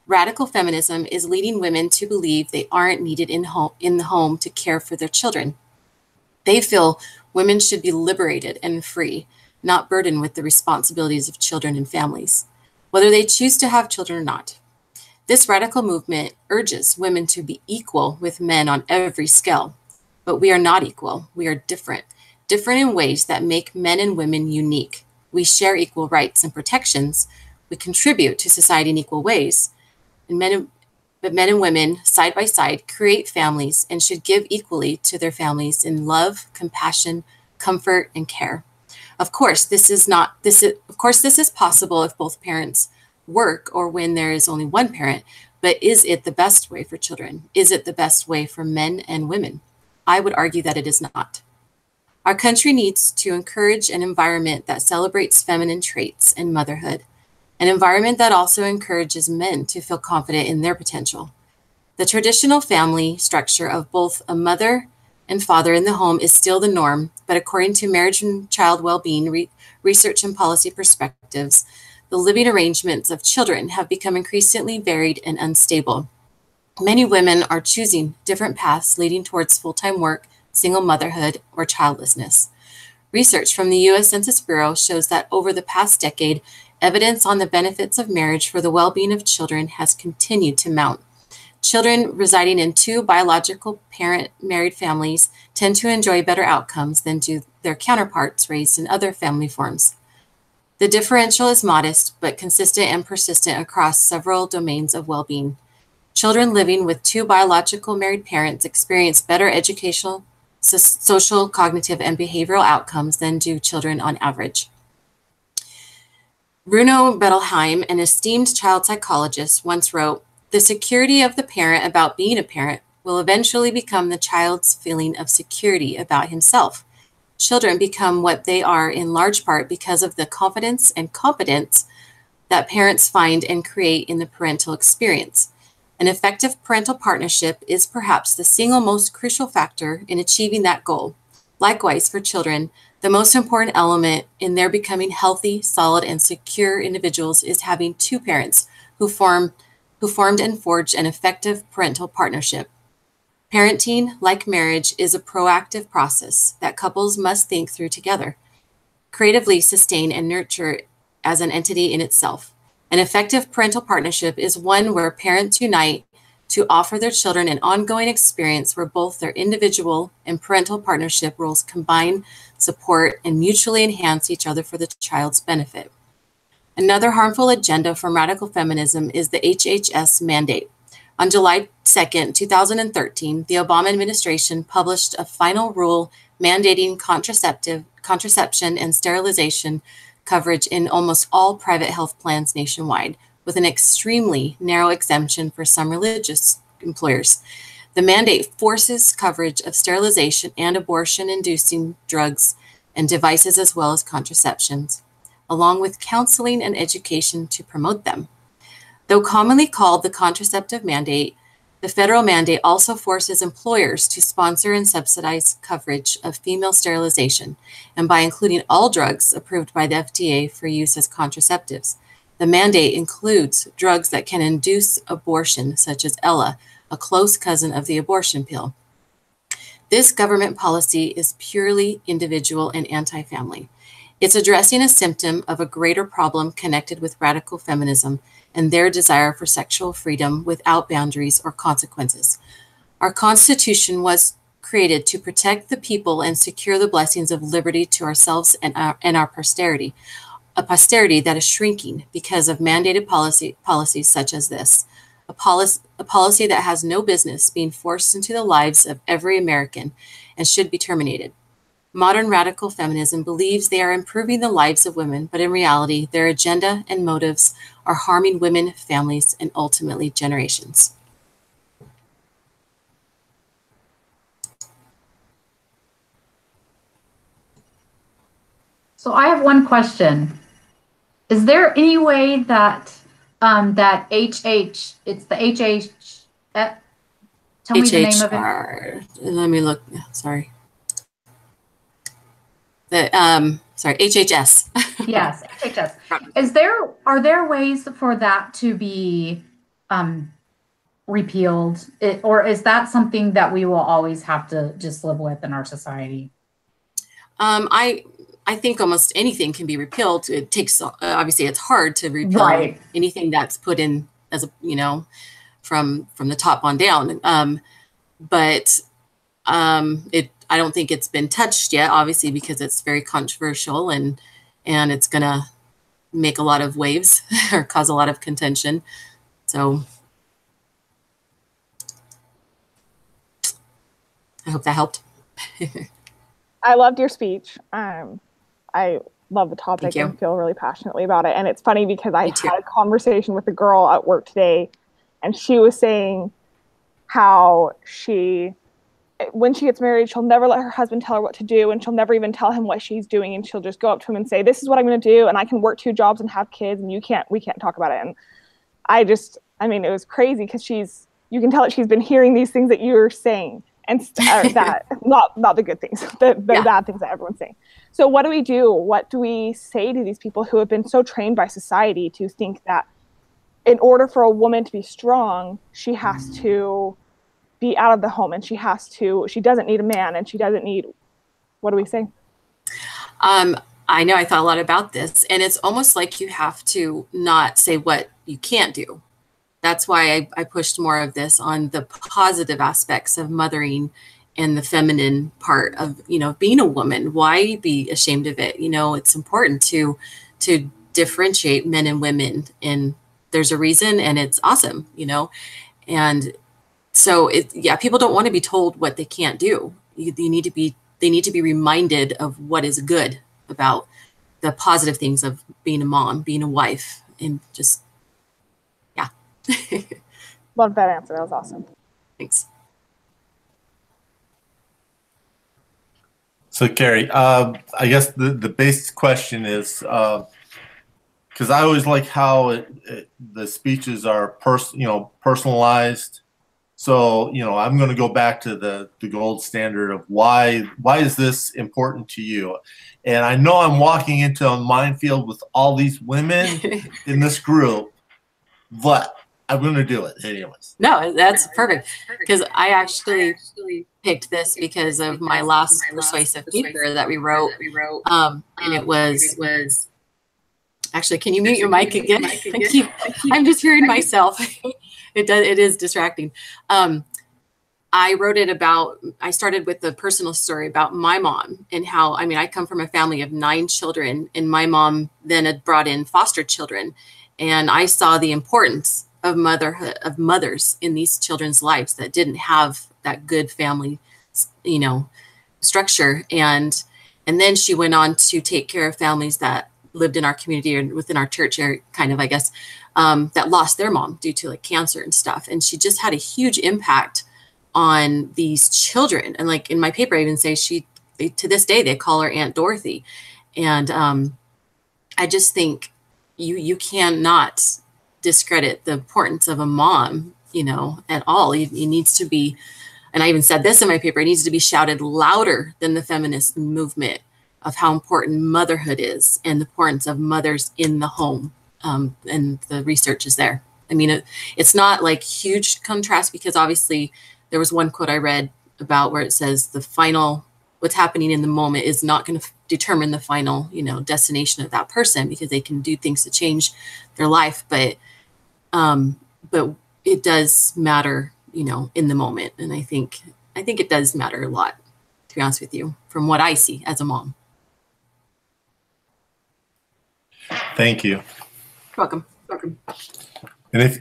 Radical feminism is leading women to believe they aren't needed in the home to care for their children. They feel women should be liberated and free, not burdened with the responsibilities of children and families, whether they choose to have children or not. This radical movement urges women to be equal with men on every scale, but we are not equal. We are different in ways that make men and women unique. We share equal rights and protections. We contribute to society in equal ways. But men and women, side by side, create families and should give equally to their families in love, compassion, comfort, and care. Of course, this is possible if both parents work or when there is only one parent, but is it the best way for children? Is it the best way for men and women? I would argue that it is not. Our country needs to encourage an environment that celebrates feminine traits and motherhood, an environment that also encourages men to feel confident in their potential. The traditional family structure of both a mother and father in the home is still the norm, but according to marriage and child well-being research and policy perspectives, the living arrangements of children have become increasingly varied and unstable. Many women are choosing different paths leading towards full-time work, single motherhood, or childlessness. Research from the U.S. Census Bureau shows that over the past decade, evidence on the benefits of marriage for the well-being of children has continued to mount. Children residing in two biological parent married families tend to enjoy better outcomes than do their counterparts raised in other family forms. The differential is modest, but consistent and persistent across several domains of well-being. Children living with two biological married parents experience better educational, social, cognitive, and behavioral outcomes than do children on average. Bruno Bettelheim, an esteemed child psychologist, once wrote, "The security of the parent about being a parent will eventually become the child's feeling of security about himself. Children become what they are in large part because of the confidence and competence that parents find and create in the parental experience. An effective parental partnership is perhaps the single most crucial factor in achieving that goal. Likewise, for children, the most important element in their becoming healthy, solid, and secure individuals is having two parents who formed and forged an effective parental partnership. Parenting, like marriage, is a proactive process that couples must think through together, creatively sustain and nurture as an entity in itself. An effective parental partnership is one where parents unite to offer their children an ongoing experience where both their individual and parental partnership roles combine, support, and mutually enhance each other for the child's benefit." Another harmful agenda from radical feminism is the HHS mandate, On July 2nd, 2013, the Obama administration published a final rule mandating contraception and sterilization coverage in almost all private health plans nationwide, with an extremely narrow exemption for some religious employers. The mandate forces coverage of sterilization and abortion-inducing drugs and devices, as well as contraceptions, along with counseling and education to promote them. Though commonly called the contraceptive mandate, the federal mandate also forces employers to sponsor and subsidize coverage of female sterilization, and by including all drugs approved by the FDA for use as contraceptives. The mandate includes drugs that can induce abortion, such as Ella, a close cousin of the abortion pill. This government policy is purely individual and anti-family. It's addressing a symptom of a greater problem connected with radical feminism and their desire for sexual freedom without boundaries or consequences. Our Constitution was created to protect the people and secure the blessings of liberty to ourselves and our posterity, a posterity that is shrinking because of mandated policies such as this, a policy that has no business being forced into the lives of every American and should be terminated. Modern radical feminism believes they are improving the lives of women, but in reality, their agenda and motives are harming women, families, and ultimately generations. So I have one question. Is there any way that that it's the tell me the name of it. Let me look. Sorry. HHS. Yes, HHS. Are there ways for that to be repealed, or is that something that we will always have to just live with in our society? I think almost anything can be repealed. It takes, obviously it's hard to repeal anything that's put in as a, from the top on down. I don't think it's been touched yet, obviously, because it's very controversial and it's going to make a lot of waves or cause a lot of contention. So I hope that helped. I loved your speech. I love the topic and feel really passionately about it. And it's funny because I had a conversation with a girl at work today, and she was saying how when she gets married, she'll never let her husband tell her what to do, and she'll never even tell him what she's doing, and she'll just go up to him and say, this is what I'm going to do, and I can work 2 jobs and have kids, and we can't talk about it. And it was crazy because you can tell that she's been hearing these things that you're saying, and that not the good things, the bad things that everyone's saying. So what do we do? What do we say to these people who have been so trained by society to think that in order for a woman to be strong, she has to be out of the home, and she doesn't need a man, and she doesn't need, what do we say? I know I thought a lot about this, and it's almost like you have to not say what you can't do. That's why I pushed more of this on the positive aspects of mothering and the feminine part of, being a woman. Why be ashamed of it? It's important to differentiate men and women, and there's a reason, and it's awesome, and so people don't want to be told what they can't do. They need to be reminded of what is good about the positive things of being a mom, being a wife, and just, yeah. Love that answer. That was awesome. Thanks. So Carrie, I guess the basic question is, because I always like how the speeches are personalized. So, I'm going to go back to the gold standard of why is this important to you? And I know I'm walking into a minefield with all these women in this group, but I'm going to do it anyways. No, that's perfect. Because I actually picked this because of my last persuasive paper that we wrote. And it was actually, can you mute your mic again? I'm just hearing myself. It is distracting. I wrote it I started with the personal story about my mom and how, I come from a family of 9 children, and my mom then had brought in foster children. And I saw the importance of motherhood, of mothers in these children's lives that didn't have that good family, you know, structure. And then she went on to take care of families that lived in our community or within our church area, kind of, I guess, that lost their mom due to like cancer and stuff. And she just had a huge impact on these children. And like in my paper, I even say to this day, they call her Aunt Dorothy. And I just think you cannot discredit the importance of a mom, you know, at all. It needs to be, and I even said this in my paper, it needs to be shouted louder than the feminist movement of how important motherhood is and the importance of mothers in the home. And the research is there. I mean, it's not like huge contrast, because obviously there was one quote I read about where it says what's happening in the moment is not going to determine the final, you know, destination of that person, because they can do things to change their life. But it does matter, you know, in the moment. And I think it does matter a lot, to be honest with you, from what I see as a mom. Thank you. Welcome. And if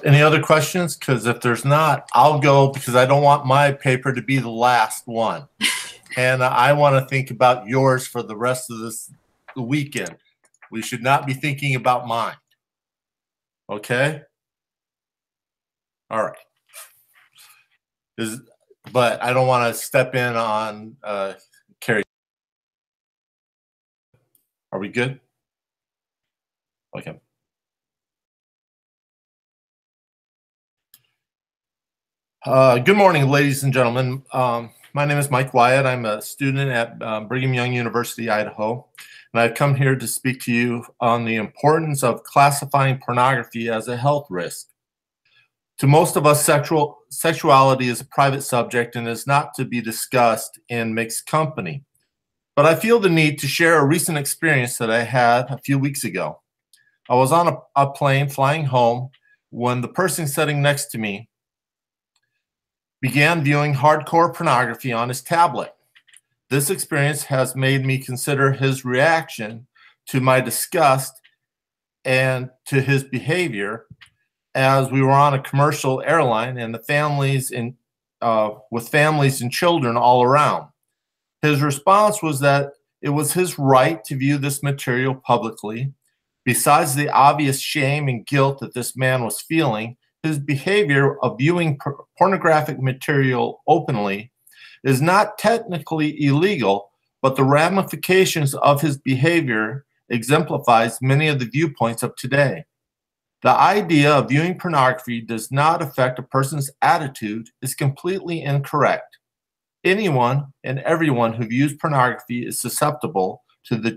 any other questions? Because if there's not, I'll go, because I don't want my paper to be the last one. And I want to think about yours for the rest of the weekend. We should not be thinking about mine. Okay? All right. But I don't want to step in on Carrie. Are we good? Okay. Good morning, ladies and gentlemen. My name is Mike Wyatt. I'm a student at Brigham Young University, Idaho, and I've come here to speak to you on the importance of classifying pornography as a health risk. To most of us, sexuality is a private subject and is not to be discussed in mixed company. But I feel the need to share a recent experience that I had a few weeks ago. I was on a plane flying home when the person sitting next to me began viewing hardcore pornography on his tablet. This experience has made me consider his reaction to my disgust and to his behavior, as we were on a commercial airline and with families and children all around. His response was that it was his right to view this material publicly. Besides the obvious shame and guilt that this man was feeling, his behavior of viewing pornographic material openly is not technically illegal, but the ramifications of his behavior exemplifies many of the viewpoints of today. The idea of viewing pornography does not affect a person's attitude is completely incorrect. Anyone and everyone who views pornography is susceptible to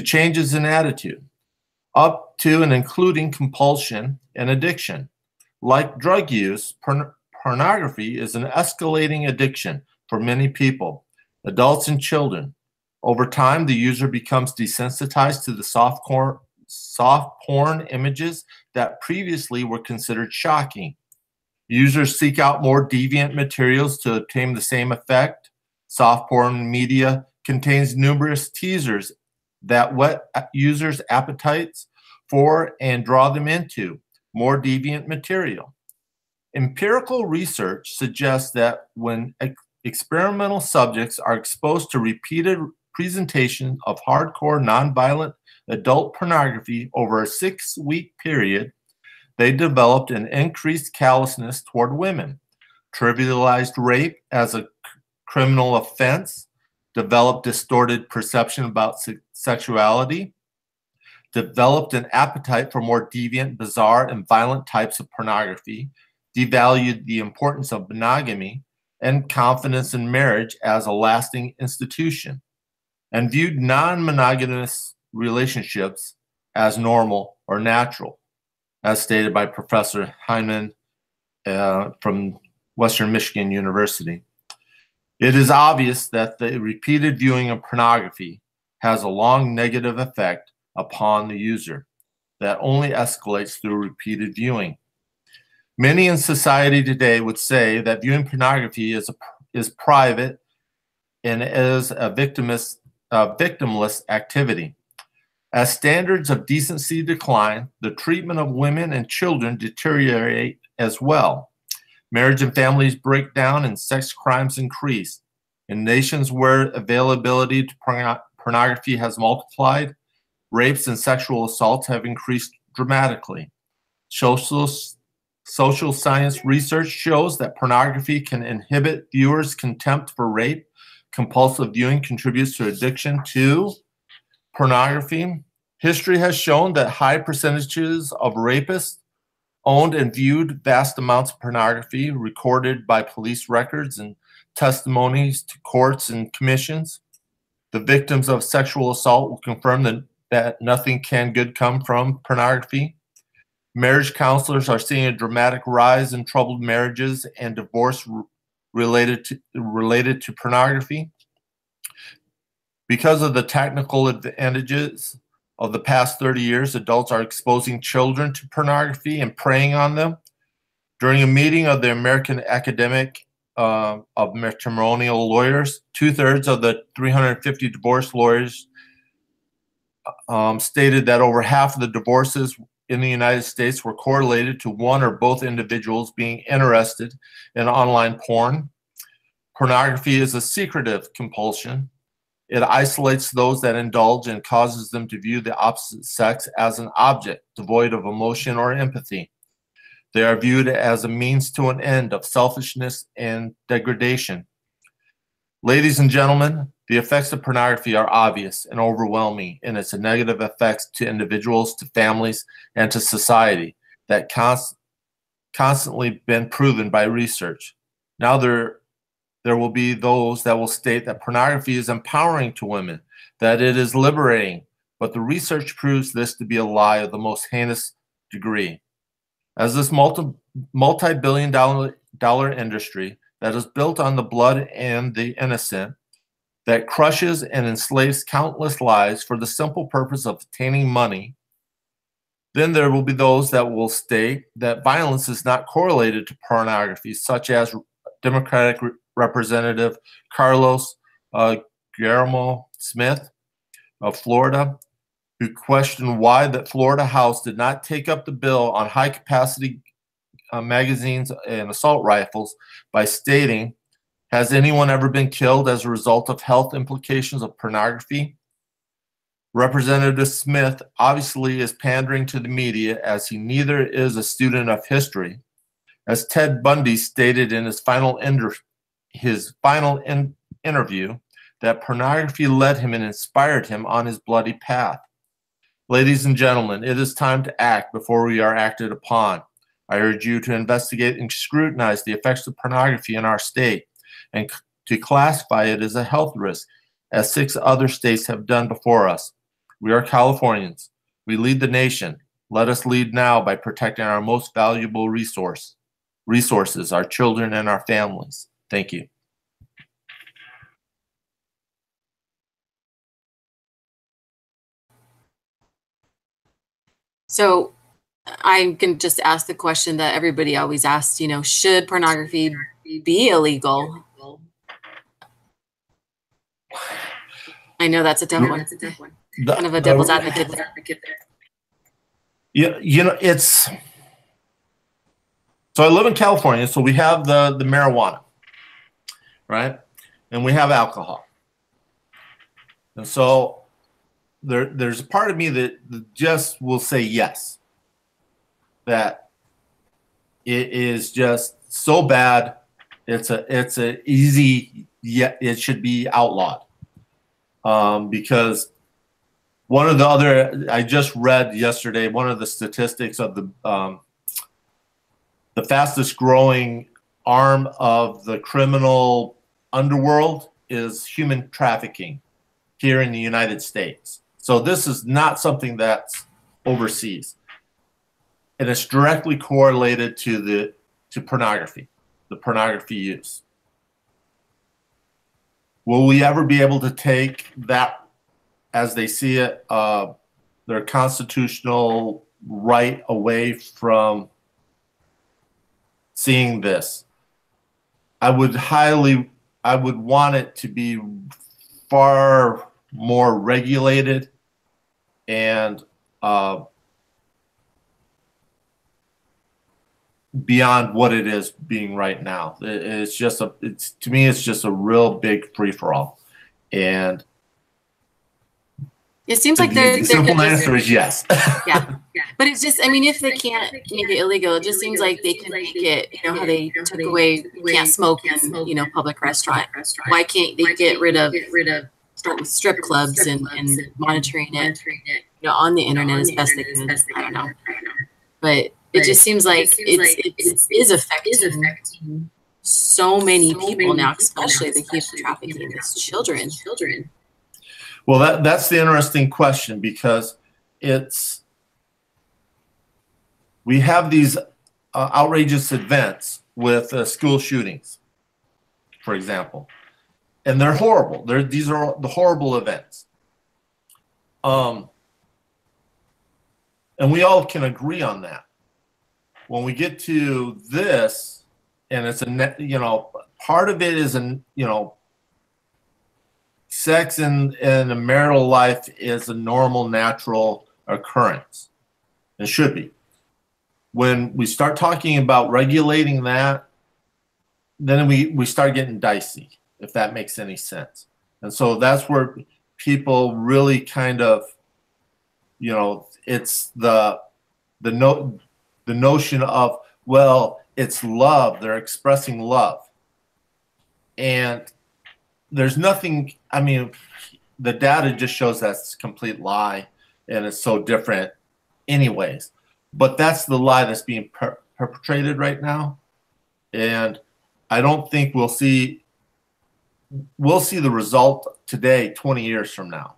changes in attitude, up to and including compulsion and addiction. Like drug use, pornography is an escalating addiction for many people, adults and children. Over time, the user becomes desensitized to the soft porn images that previously were considered shocking. Users seek out more deviant materials to obtain the same effect. Soft porn media contains numerous teasers that whet users' appetites for and draw them into more deviant material. Empirical research suggests that when experimental subjects are exposed to repeated presentation of hardcore, nonviolent adult pornography over a 6-week period, they developed an increased callousness toward women, trivialized rape as a criminal offense, developed distorted perception about sexuality, developed an appetite for more deviant, bizarre, and violent types of pornography, devalued the importance of monogamy and confidence in marriage as a lasting institution, and viewed non-monogamous relationships as normal or natural, as stated by Professor Hyman from Western Michigan University. It is obvious that the repeated viewing of pornography has a long negative effect upon the user that only escalates through repeated viewing. Many in society today would say that viewing pornography is private and is a victimless activity. As standards of decency decline, the treatment of women and children deteriorate as well. Marriage and families break down and sex crimes increase. In nations where availability to pornography has multiplied, rapes and sexual assaults have increased dramatically. Social science research shows that pornography can inhibit viewers' contempt for rape. Compulsive viewing contributes to addiction to pornography. History has shown that high percentages of rapists owned and viewed vast amounts of pornography recorded by police records and testimonies to courts and commissions. The victims of sexual assault will confirm that nothing can good come from pornography. Marriage counselors are seeing a dramatic rise in troubled marriages and divorce related to pornography. Because of the technical advantages of the past 30 years, adults are exposing children to pornography and preying on them. During a meeting of the American Academic of Matrimonial Lawyers, 2/3 of the 350 divorce lawyers stated that over half of the divorces in the United States were correlated to one or both individuals being interested in online porn. Pornography is a secretive compulsion. It isolates those that indulge and causes them to view the opposite sex as an object devoid of emotion or empathy. They are viewed as a means to an end of selfishness and degradation. Ladies and gentlemen, the effects of pornography are obvious and overwhelming in its negative effects to individuals, to families, and to society that constantly been proven by research. Now there will be those that will state that pornography is empowering to women, that it is liberating, but the research proves this to be a lie of the most heinous degree. As this multi-billion dollar industry that is built on the blood and the innocent, that crushes and enslaves countless lives for the simple purpose of obtaining money, then there will be those that will state that violence is not correlated to pornography, such as Democratic Representative Carlos Guillermo Smith of Florida, who questioned why the Florida House did not take up the bill on high-capacity magazines and assault rifles by stating, "Has anyone ever been killed as a result of health implications of pornography?" Representative Smith obviously is pandering to the media, as he neither is a student of history. As Ted Bundy stated in his final interview, that pornography led him and inspired him on his bloody path. Ladies and gentlemen, it is time to act before we are acted upon. I urge you to investigate and scrutinize the effects of pornography in our state and to classify it as a health risk, as 6 other states have done before us. We are Californians. We lead the nation. Let us lead now by protecting our most valuable resources, our children and our families. Thank you. So I can just ask the question that everybody always asks, should pornography be illegal? I know that's a tough one. Kind of a devil's advocate there. Yeah, so I live in California, so we have the marijuana, right? And we have alcohol. And so there's a part of me that just will say yes, that it is just so bad. It's a easy, yeah, it should be outlawed. Because one of the other, I just read yesterday, one of the statistics of the fastest growing arm of the criminal underworld is human trafficking here in the United States. So this is not something that's overseas. And it's directly correlated to pornography, the pornography use. Will we ever be able to take that, as they see it, their constitutional right away from seeing this? I would want it to be far more regulated and beyond what it is being right now. It's just to me, it's just a real big free-for-all. And it seems like the simple answer is yes. Yeah. But it's just, I mean, if they can't make it illegal, it just seems like they can make it, you know, how they took away, you can't smoke in, you know, public restaurant. Why can't they get rid of, start with strip clubs and monitoring it, you know, on the internet as best they can? I don't know. But it just seems like it is affecting so many people now, especially the human trafficking of children. Well, that's the interesting question, because we have these outrageous events with school shootings, for example, and they're horrible. These are the horrible events. And we all can agree on that. When we get to this, and it's you know, part of it is you know, sex in a marital life is a normal, natural occurrence. It should be. When we start talking about regulating that, then we start getting dicey, if that makes any sense. And so that's where people really kind of, you know, it's the notion of, well, it's love. They're expressing love. And there's nothing, I mean, the data just shows that's a complete lie, and it's so different anyways. But that's the lie that's being perpetrated right now. And I don't think we'll see the result today, 20 years from now,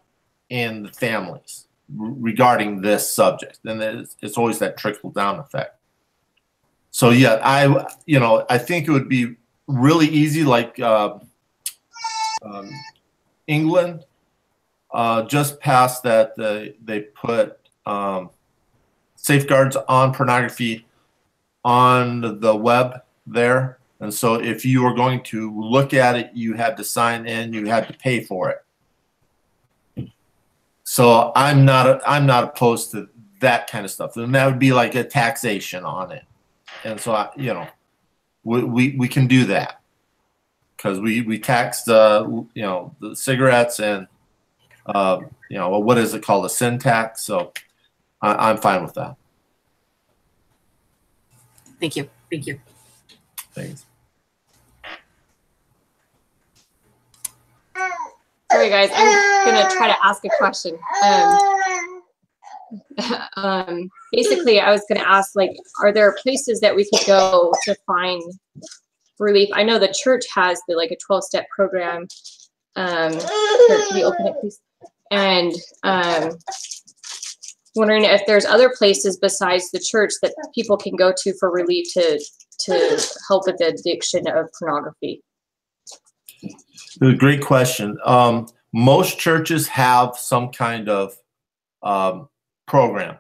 in the families regarding this subject. And it's always that trickle down effect. So yeah, I think it would be really easy, like England just passed that they put safeguards on pornography on the web there. And so if you were going to look at it, you had to sign in, you had to pay for it. So I'm not opposed to that kind of stuff. And that would be like a taxation on it. And so, you know, we can do that, because we tax you know, the cigarettes and, you know, what is it called, a sin tax. So I'm fine with that. Thank you. Thanks. Sorry, guys. I'm going to try to ask a question. Basically, I was going to ask, like, are there places that we could go to find relief? I know the church has like a 12-step program. Can you open it, please? And wondering if there's other places besides the church that people can go to for relief to help with the addiction of pornography. Great question. Most churches have some kind of program.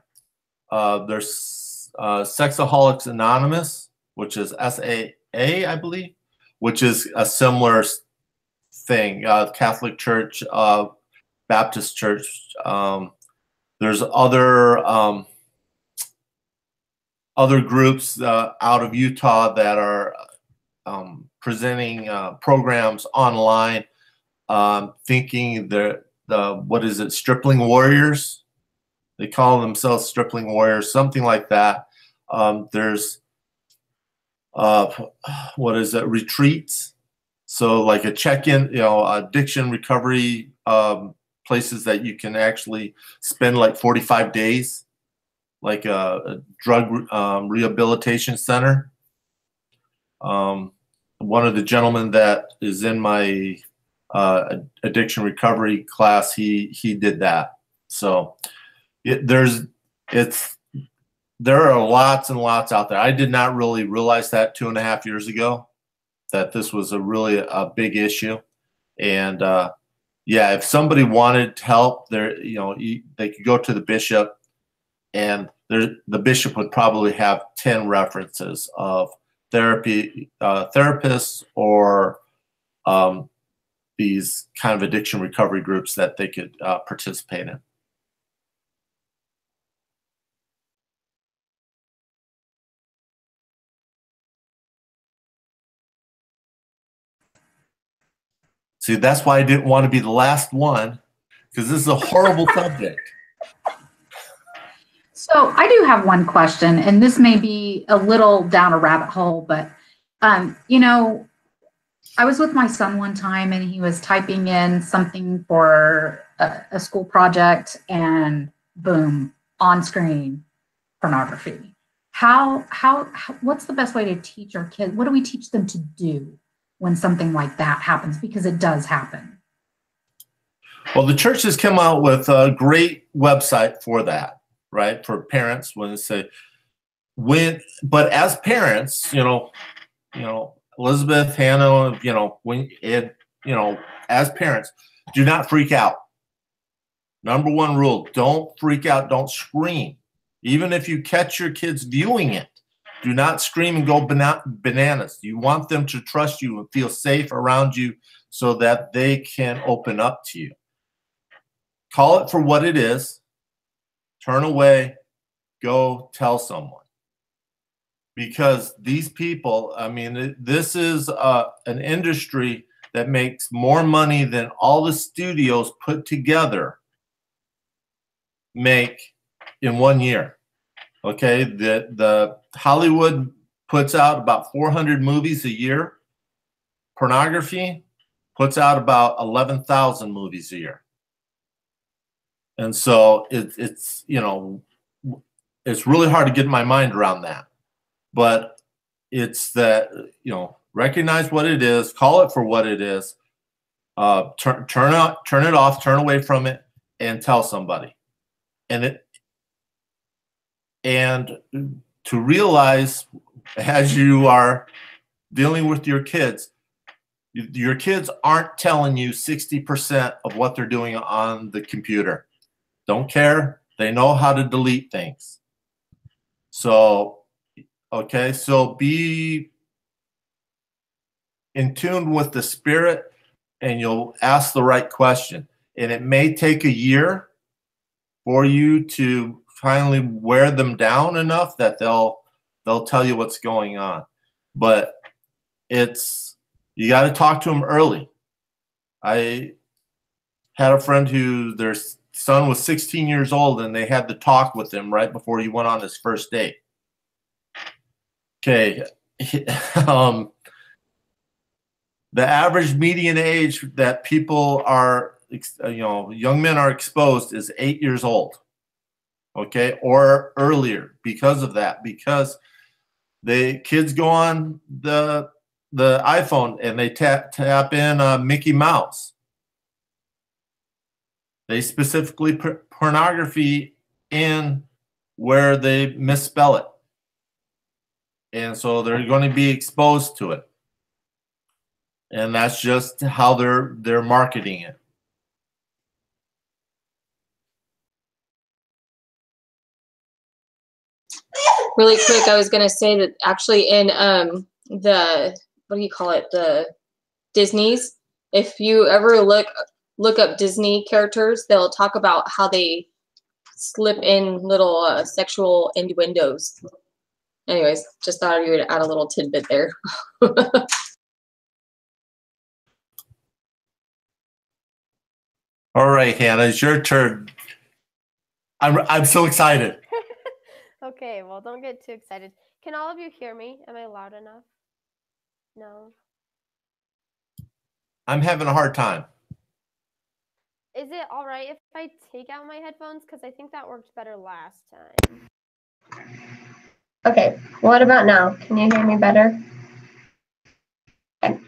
There's Sexaholics Anonymous, which is SAA, I believe, which is a similar thing. Catholic Church, Baptist Church. There's other groups out of Utah that are presenting programs online, thinking the what is it, Stripling Warriors? They call themselves Stripling Warriors, something like that. There's what is it, retreats? So like a check-in, you know, addiction recovery places that you can actually spend like 45 days, like a drug rehabilitation center. One of the gentlemen that is in my addiction recovery class, he did that. So there are lots and lots out there. I did not really realize that 2.5 years ago, that this was a big issue. And yeah, if somebody wanted help, they could go to the bishop, and the bishop would probably have 10 references of therapists or these kind of addiction recovery groups that they could participate in. See, that's why I didn't want to be the last one, because this is a horrible subject. So I do have one question, and this may be a little down a rabbit hole, but you know, I was with my son one time and he was typing in something for a school project, and boom, on screen pornography. What's the best way to teach our kids? What do we teach them to do when something like that happens? Because it does happen. Well, the church has come out with a great website for that, right? For parents, when they say, but as parents, Elizabeth, Hannah, as parents, do not freak out. Number one rule, don't freak out, don't scream. Even if you catch your kids viewing it, do not scream and go bananas. You want them to trust you and feel safe around you so that they can open up to you. Call it for what it is. Turn away, go tell someone. Because these people, I mean, this is an industry that makes more money than all the studios put together make in 1 year. Okay, the Hollywood puts out about 400 movies a year. Pornography puts out about 11,000 movies a year. And so it's really hard to get my mind around that. But it's that, recognize what it is, call it for what it is, turn it off, turn away from it, and tell somebody. And to realize, as you are dealing with your kids aren't telling you 60% of what they're doing on the computer. Don't care. They know how to delete things. So, okay, so be in tune with the Spirit, and you'll ask the right question. And it may take a year for you to finally wear them down enough that they'll tell you what's going on. But you got to talk to them early. I had a friend who their son was 16 years old, and they had to talk with him right before he went on his first date. Okay. The average median age that people are, young men are exposed is 8 years old. Okay, or earlier because of that, because the kids go on the iPhone and they tap in Mickey Mouse. They specifically put pornography in where they misspell it. And so they're going to be exposed to it. And that's just how they're marketing it. Really quick, I was going to say that actually in the, what do you call it, the Disney's, if you ever look up Disney characters, they'll talk about how they slip in little sexual innuendos. Anyways, just thought you would add a little tidbit there. All right, Hannah, it's your turn. I'm so excited. Okay, well, don't get too excited. Can all of you hear me? Am I loud enough? No. I'm having a hard time. Is it all right if I take out my headphones? Because I think that worked better last time. Okay, what about now? Can you hear me better? Okay.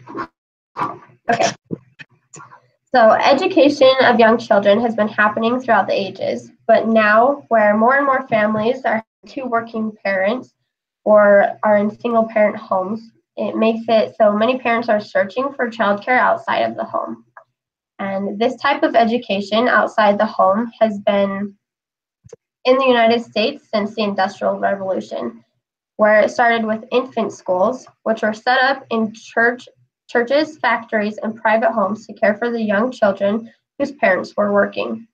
So education of young children has been happening throughout the ages, but now where more and more families are two working parents or are in single parent homes, it makes it so many parents are searching for childcare outside of the home. And this type of education outside the home has been in the United States since the Industrial Revolution, where it started with infant schools, which were set up in churches, factories, and private homes to care for the young children whose parents were working.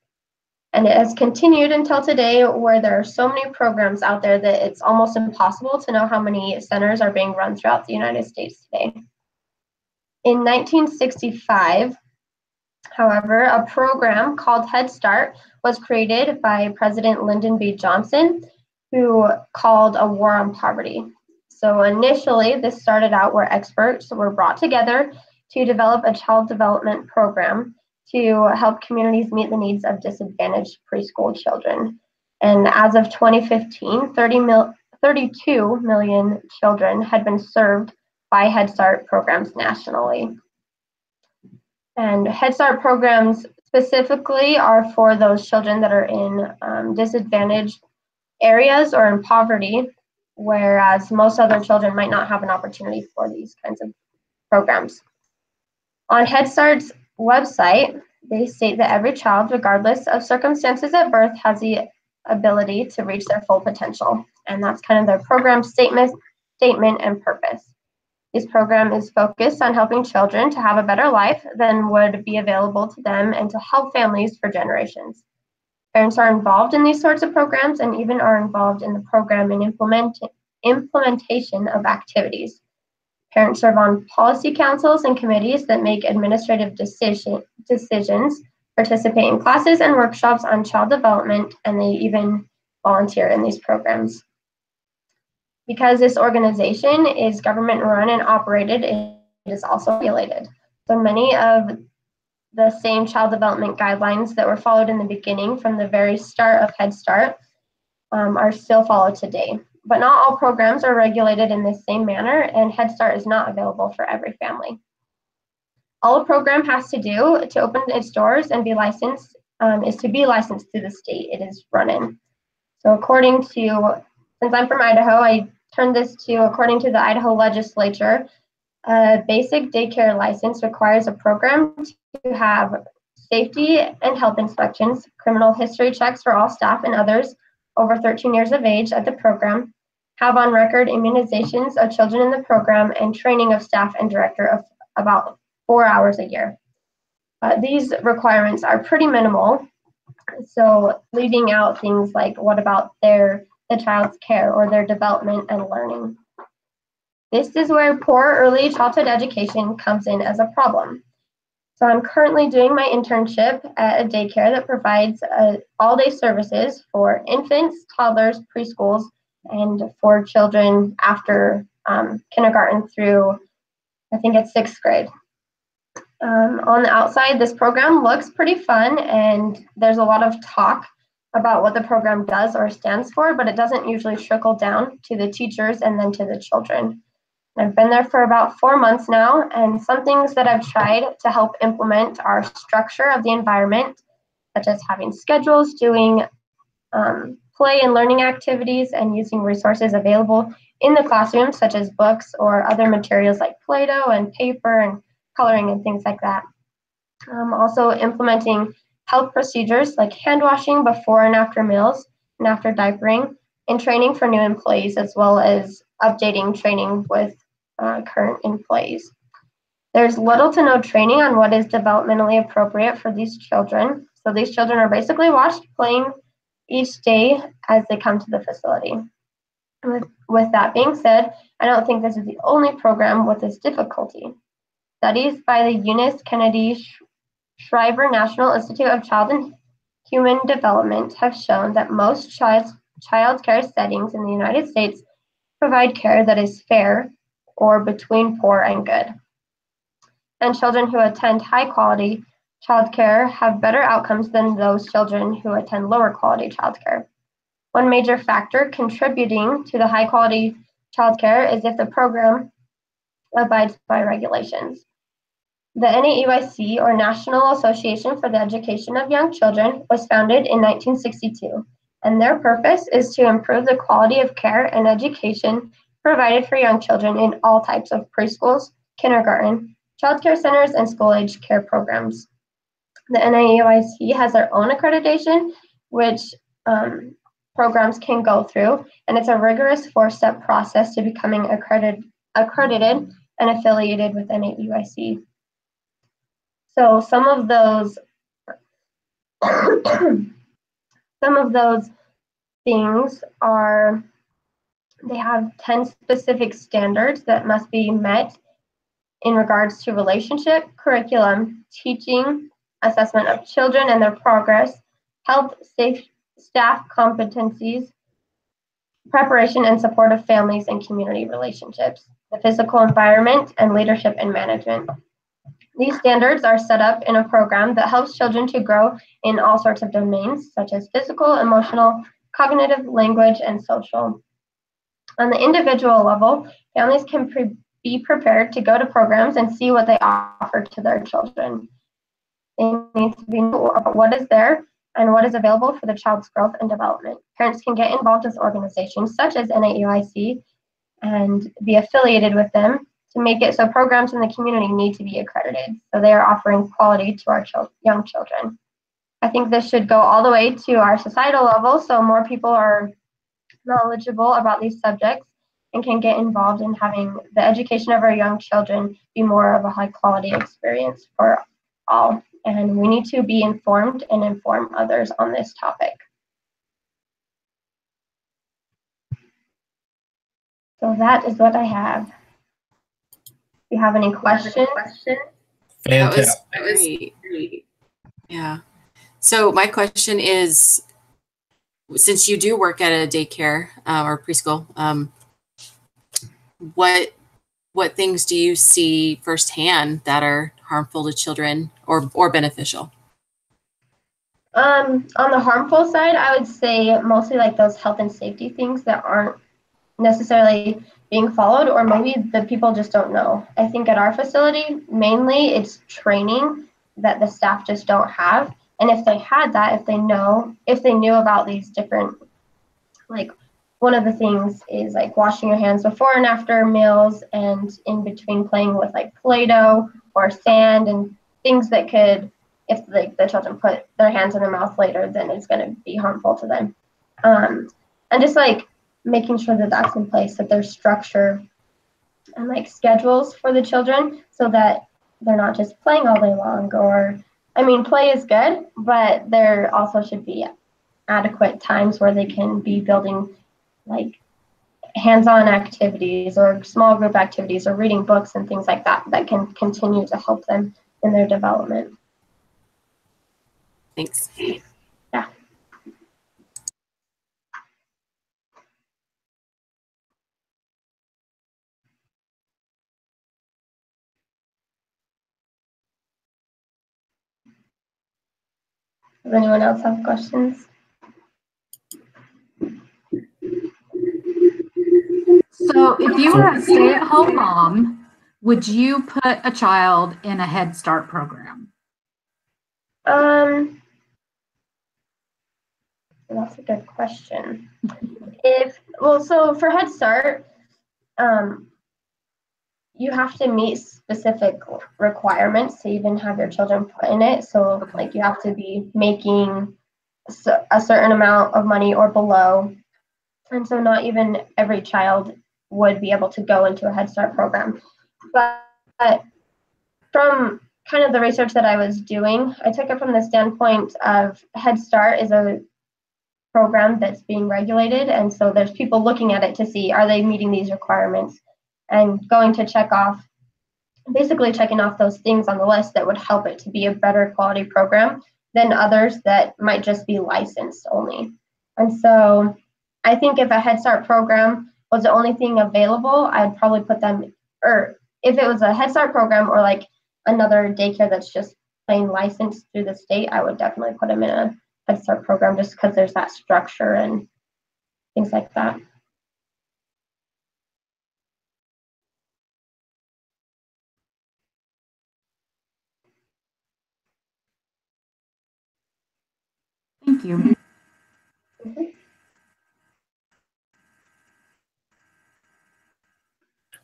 And it has continued until today, where there are so many programs out there that it's almost impossible to know how many centers are being run throughout the United States today. In 1965, However, a program called Head Start was created by President Lyndon B. Johnson, who called a war on poverty. So initially, this started out where experts were brought together to develop a child development program to help communities meet the needs of disadvantaged preschool children. And as of 2015, 32 million children had been served by Head Start programs nationally. And Head Start programs specifically are for those children that are in disadvantaged areas or in poverty, whereas most other children might not have an opportunity for these kinds of programs. On Head Start's website, they state that every child, regardless of circumstances at birth, has the ability to reach their full potential. And that's kind of their program statement and purpose. This program is focused on helping children to have a better life than would be available to them and to help families for generations. Parents are involved in these sorts of programs and even are involved in the program and implementation of activities. Parents serve on policy councils and committees that make administrative decisions, participate in classes and workshops on child development, and they even volunteer in these programs. Because this organization is government run and operated, it is also regulated. So many of the same child development guidelines that were followed in the beginning from the very start of Head Start are still followed today. But not all programs are regulated in the same manner, and Head Start is not available for every family. All a program has to do to open its doors and be licensed is to be licensed to the state it is run in. So according to, since I'm from Idaho, I turned this to, according to the Idaho legislature, a basic daycare license requires a program to have safety and health inspections, criminal history checks for all staff and others over 13 years of age at the program, have on record immunizations of children in the program, and training of staff and director of about 4 hours a year. These requirements are pretty minimal, so leaving out things like what about the child's care or their development and learning. This is where poor early childhood education comes in as a problem. So I'm currently doing my internship at a daycare that provides all-day services for infants, toddlers, preschools, and for children after kindergarten through, I think it's 6th grade. On the outside, this program looks pretty fun, and there's a lot of talk about what the program does or stands for, but it doesn't usually trickle down to the teachers and then to the children. I've been there for about 4 months now, and some things that I've tried to help implement are structure of the environment, such as having schedules, doing play and learning activities, and using resources available in the classroom, such as books or other materials like Play-Doh and paper and coloring and things like that. Also implementing health procedures like hand washing before and after meals and after diapering, and training for new employees, as well as updating training with current employees. There's little to no training on what is developmentally appropriate for these children. So these children are basically watched playing each day as they come to the facility. With that being said, I don't think this is the only program with this difficulty. Studies by the Eunice Kennedy Shriver National Institute of Child and Human Development have shown that most child care settings in the United States provide care that is fair or between poor and good. And children who attend high quality childcare have better outcomes than those children who attend lower quality childcare. One major factor contributing to the high quality childcare is if the program abides by regulations. The NAEYC, or National Association for the Education of Young Children, was founded in 1962, and their purpose is to improve the quality of care and education provided for young children in all types of preschools, kindergarten, child care centers, and school-age care programs. The NAEYC has their own accreditation, which programs can go through, and it's a rigorous 4-step process to becoming accredited and affiliated with NAEYC. So some of those things are, they have 10 specific standards that must be met in regards to relationship, curriculum, teaching, assessment of children and their progress, health, safe staff competencies, preparation and support of families and community relationships, the physical environment, and leadership and management. These standards are set up in a program that helps children to grow in all sorts of domains, such as physical, emotional, cognitive, language, and social. On the individual level, families can be prepared to go to programs and see what they offer to their children. They need to be know about what is there and what is available for the child's growth and development. Parents can get involved with organizations such as NAEYC and be affiliated with them to make it so programs in the community need to be accredited, so they are offering quality to our young children. I think this should go all the way to our societal level, so more people are knowledgeable about these subjects and can get involved in having the education of our young children be more of a high quality experience for all. And we need to be informed and inform others on this topic. So that is what I have. Do you have any questions? Fantastic. That was great. Yeah. So my question is, since you do work at a daycare or preschool, what things do you see firsthand that are harmful to children or beneficial? On the harmful side, I would say mostly like those health and safety things that aren't necessarily being followed, or maybe the people just don't know. I think at our facility, mainly it's training that the staff just don't have. And if they had that, if they knew about these different, like one of the things is like washing your hands before and after meals and in between playing with like Play-Doh or sand and things that could, if like the children put their hands in their mouth later, then it's going to be harmful to them. And just like making sure that that's in place, that there's structure and like schedules for the children so that they're not just playing all day long. Or, I mean, play is good, but there also should be adequate times where they can be building like hands-on activities or small group activities or reading books and things like that that can continue to help them in their development. Thanks. Yeah. Does anyone else have questions? So if you were a stay-at-home mom, would you put a child in a Head Start program? That's a good question. So for Head Start, you have to meet specific requirements to even have your children put in it. So like you have to be making a certain amount of money or below. And so not even every child would be able to go into a Head Start program. But from kind of the research that I was doing, I took it from the standpoint of Head Start is a program that's being regulated. And so there's people looking at it to see, are they meeting these requirements? And going to check off, basically checking off those things on the list that would help it to be a better quality program than others that might just be licensed only. And so I think if a Head Start program was the only thing available, I'd probably put them, or if it was a Head Start program or like another daycare that's just plain licensed through the state, I would definitely put them in a Head Start program just because there's that structure and things like that. Thank you.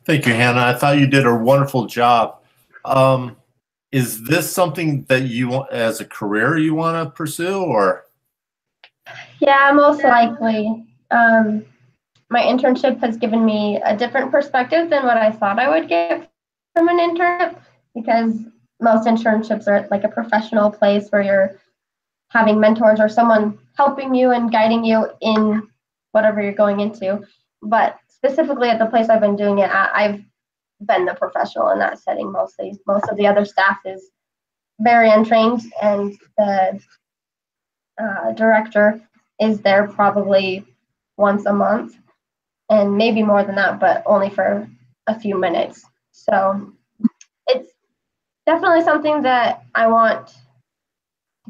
Thank you, Hannah. I thought you did a wonderful job. Is this something that you, as a career, you want to pursue, or? Yeah, most likely. My internship has given me a different perspective than what I thought I would get from an internship, because most internships are at like a professional place where you're having mentors or someone helping you and guiding you in whatever you're going into. But specifically at the place I've been doing it at, I've been the professional in that setting mostly. Most of the other staff is very untrained, and the director is there probably once a month, and maybe more than that, but only for a few minutes. So it's definitely something that I want to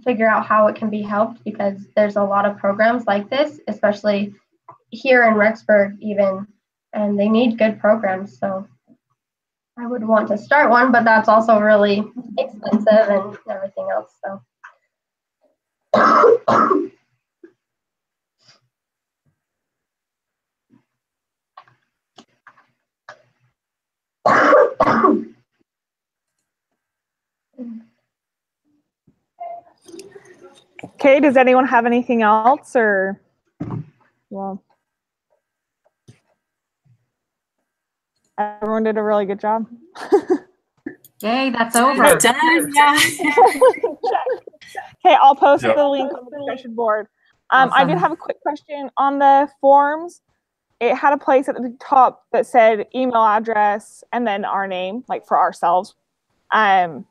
figure out how it can be helped, because there's a lot of programs like this, especially here in Rexburg even, and they need good programs. So I would want to start one, but that's also really expensive and everything else. So. Okay, does anyone have anything else, or, well, everyone did a really good job. Yay, that's over. We're done, yeah. Okay, I'll post the link on the discussion board. I did have a quick question on the forms. It had a place at the top that said email address and then our name, like for ourselves. Were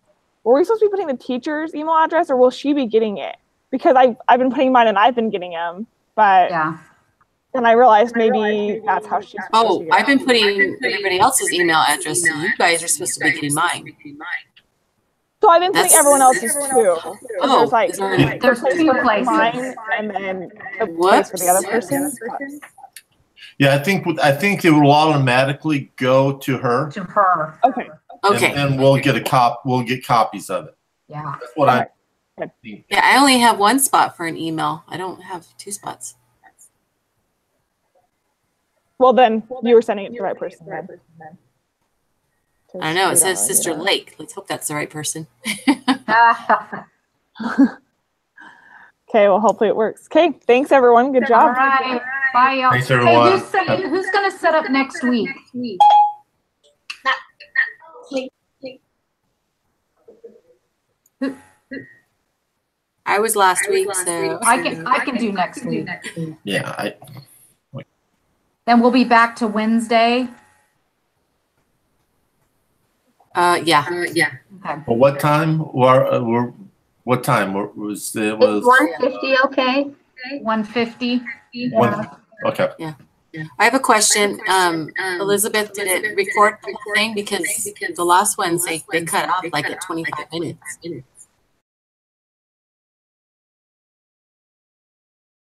we supposed to be putting the teacher's email address, or will she be getting it? Because I've been putting mine and I've been getting them, but yeah. Then I realized maybe that's how she's supposed to get I've been putting everybody else's email address, so you guys are supposed to be getting mine. So I've been putting everyone else's too. Oh, there's like there's 2 places. Mine and then a place for the other person. Yeah, I think it will automatically go to her. To her. Okay. Okay. And we'll get copies of it. Yeah. That's what I think. Yeah, I only have 1 spot for an email. I don't have 2 spots. Well, then you were sending it to the right person. Then. I don't know. It says Sister Lake. Let's hope that's the right person. Okay, well, hopefully it works. Okay, thanks, everyone. Good job. All right. Bye, y'all. Thanks, everyone. Hey, who's going to set up next week? I was last week, so I can do next week. Yeah. Then we'll be back to Wednesday. Yeah. Okay. Well, what time? What time was it? Was 1:50 okay? 1:50. Yeah. Okay. Yeah. I have a question. Elizabeth, did it record the whole thing? Because the last ones they cut off like at 25 minutes.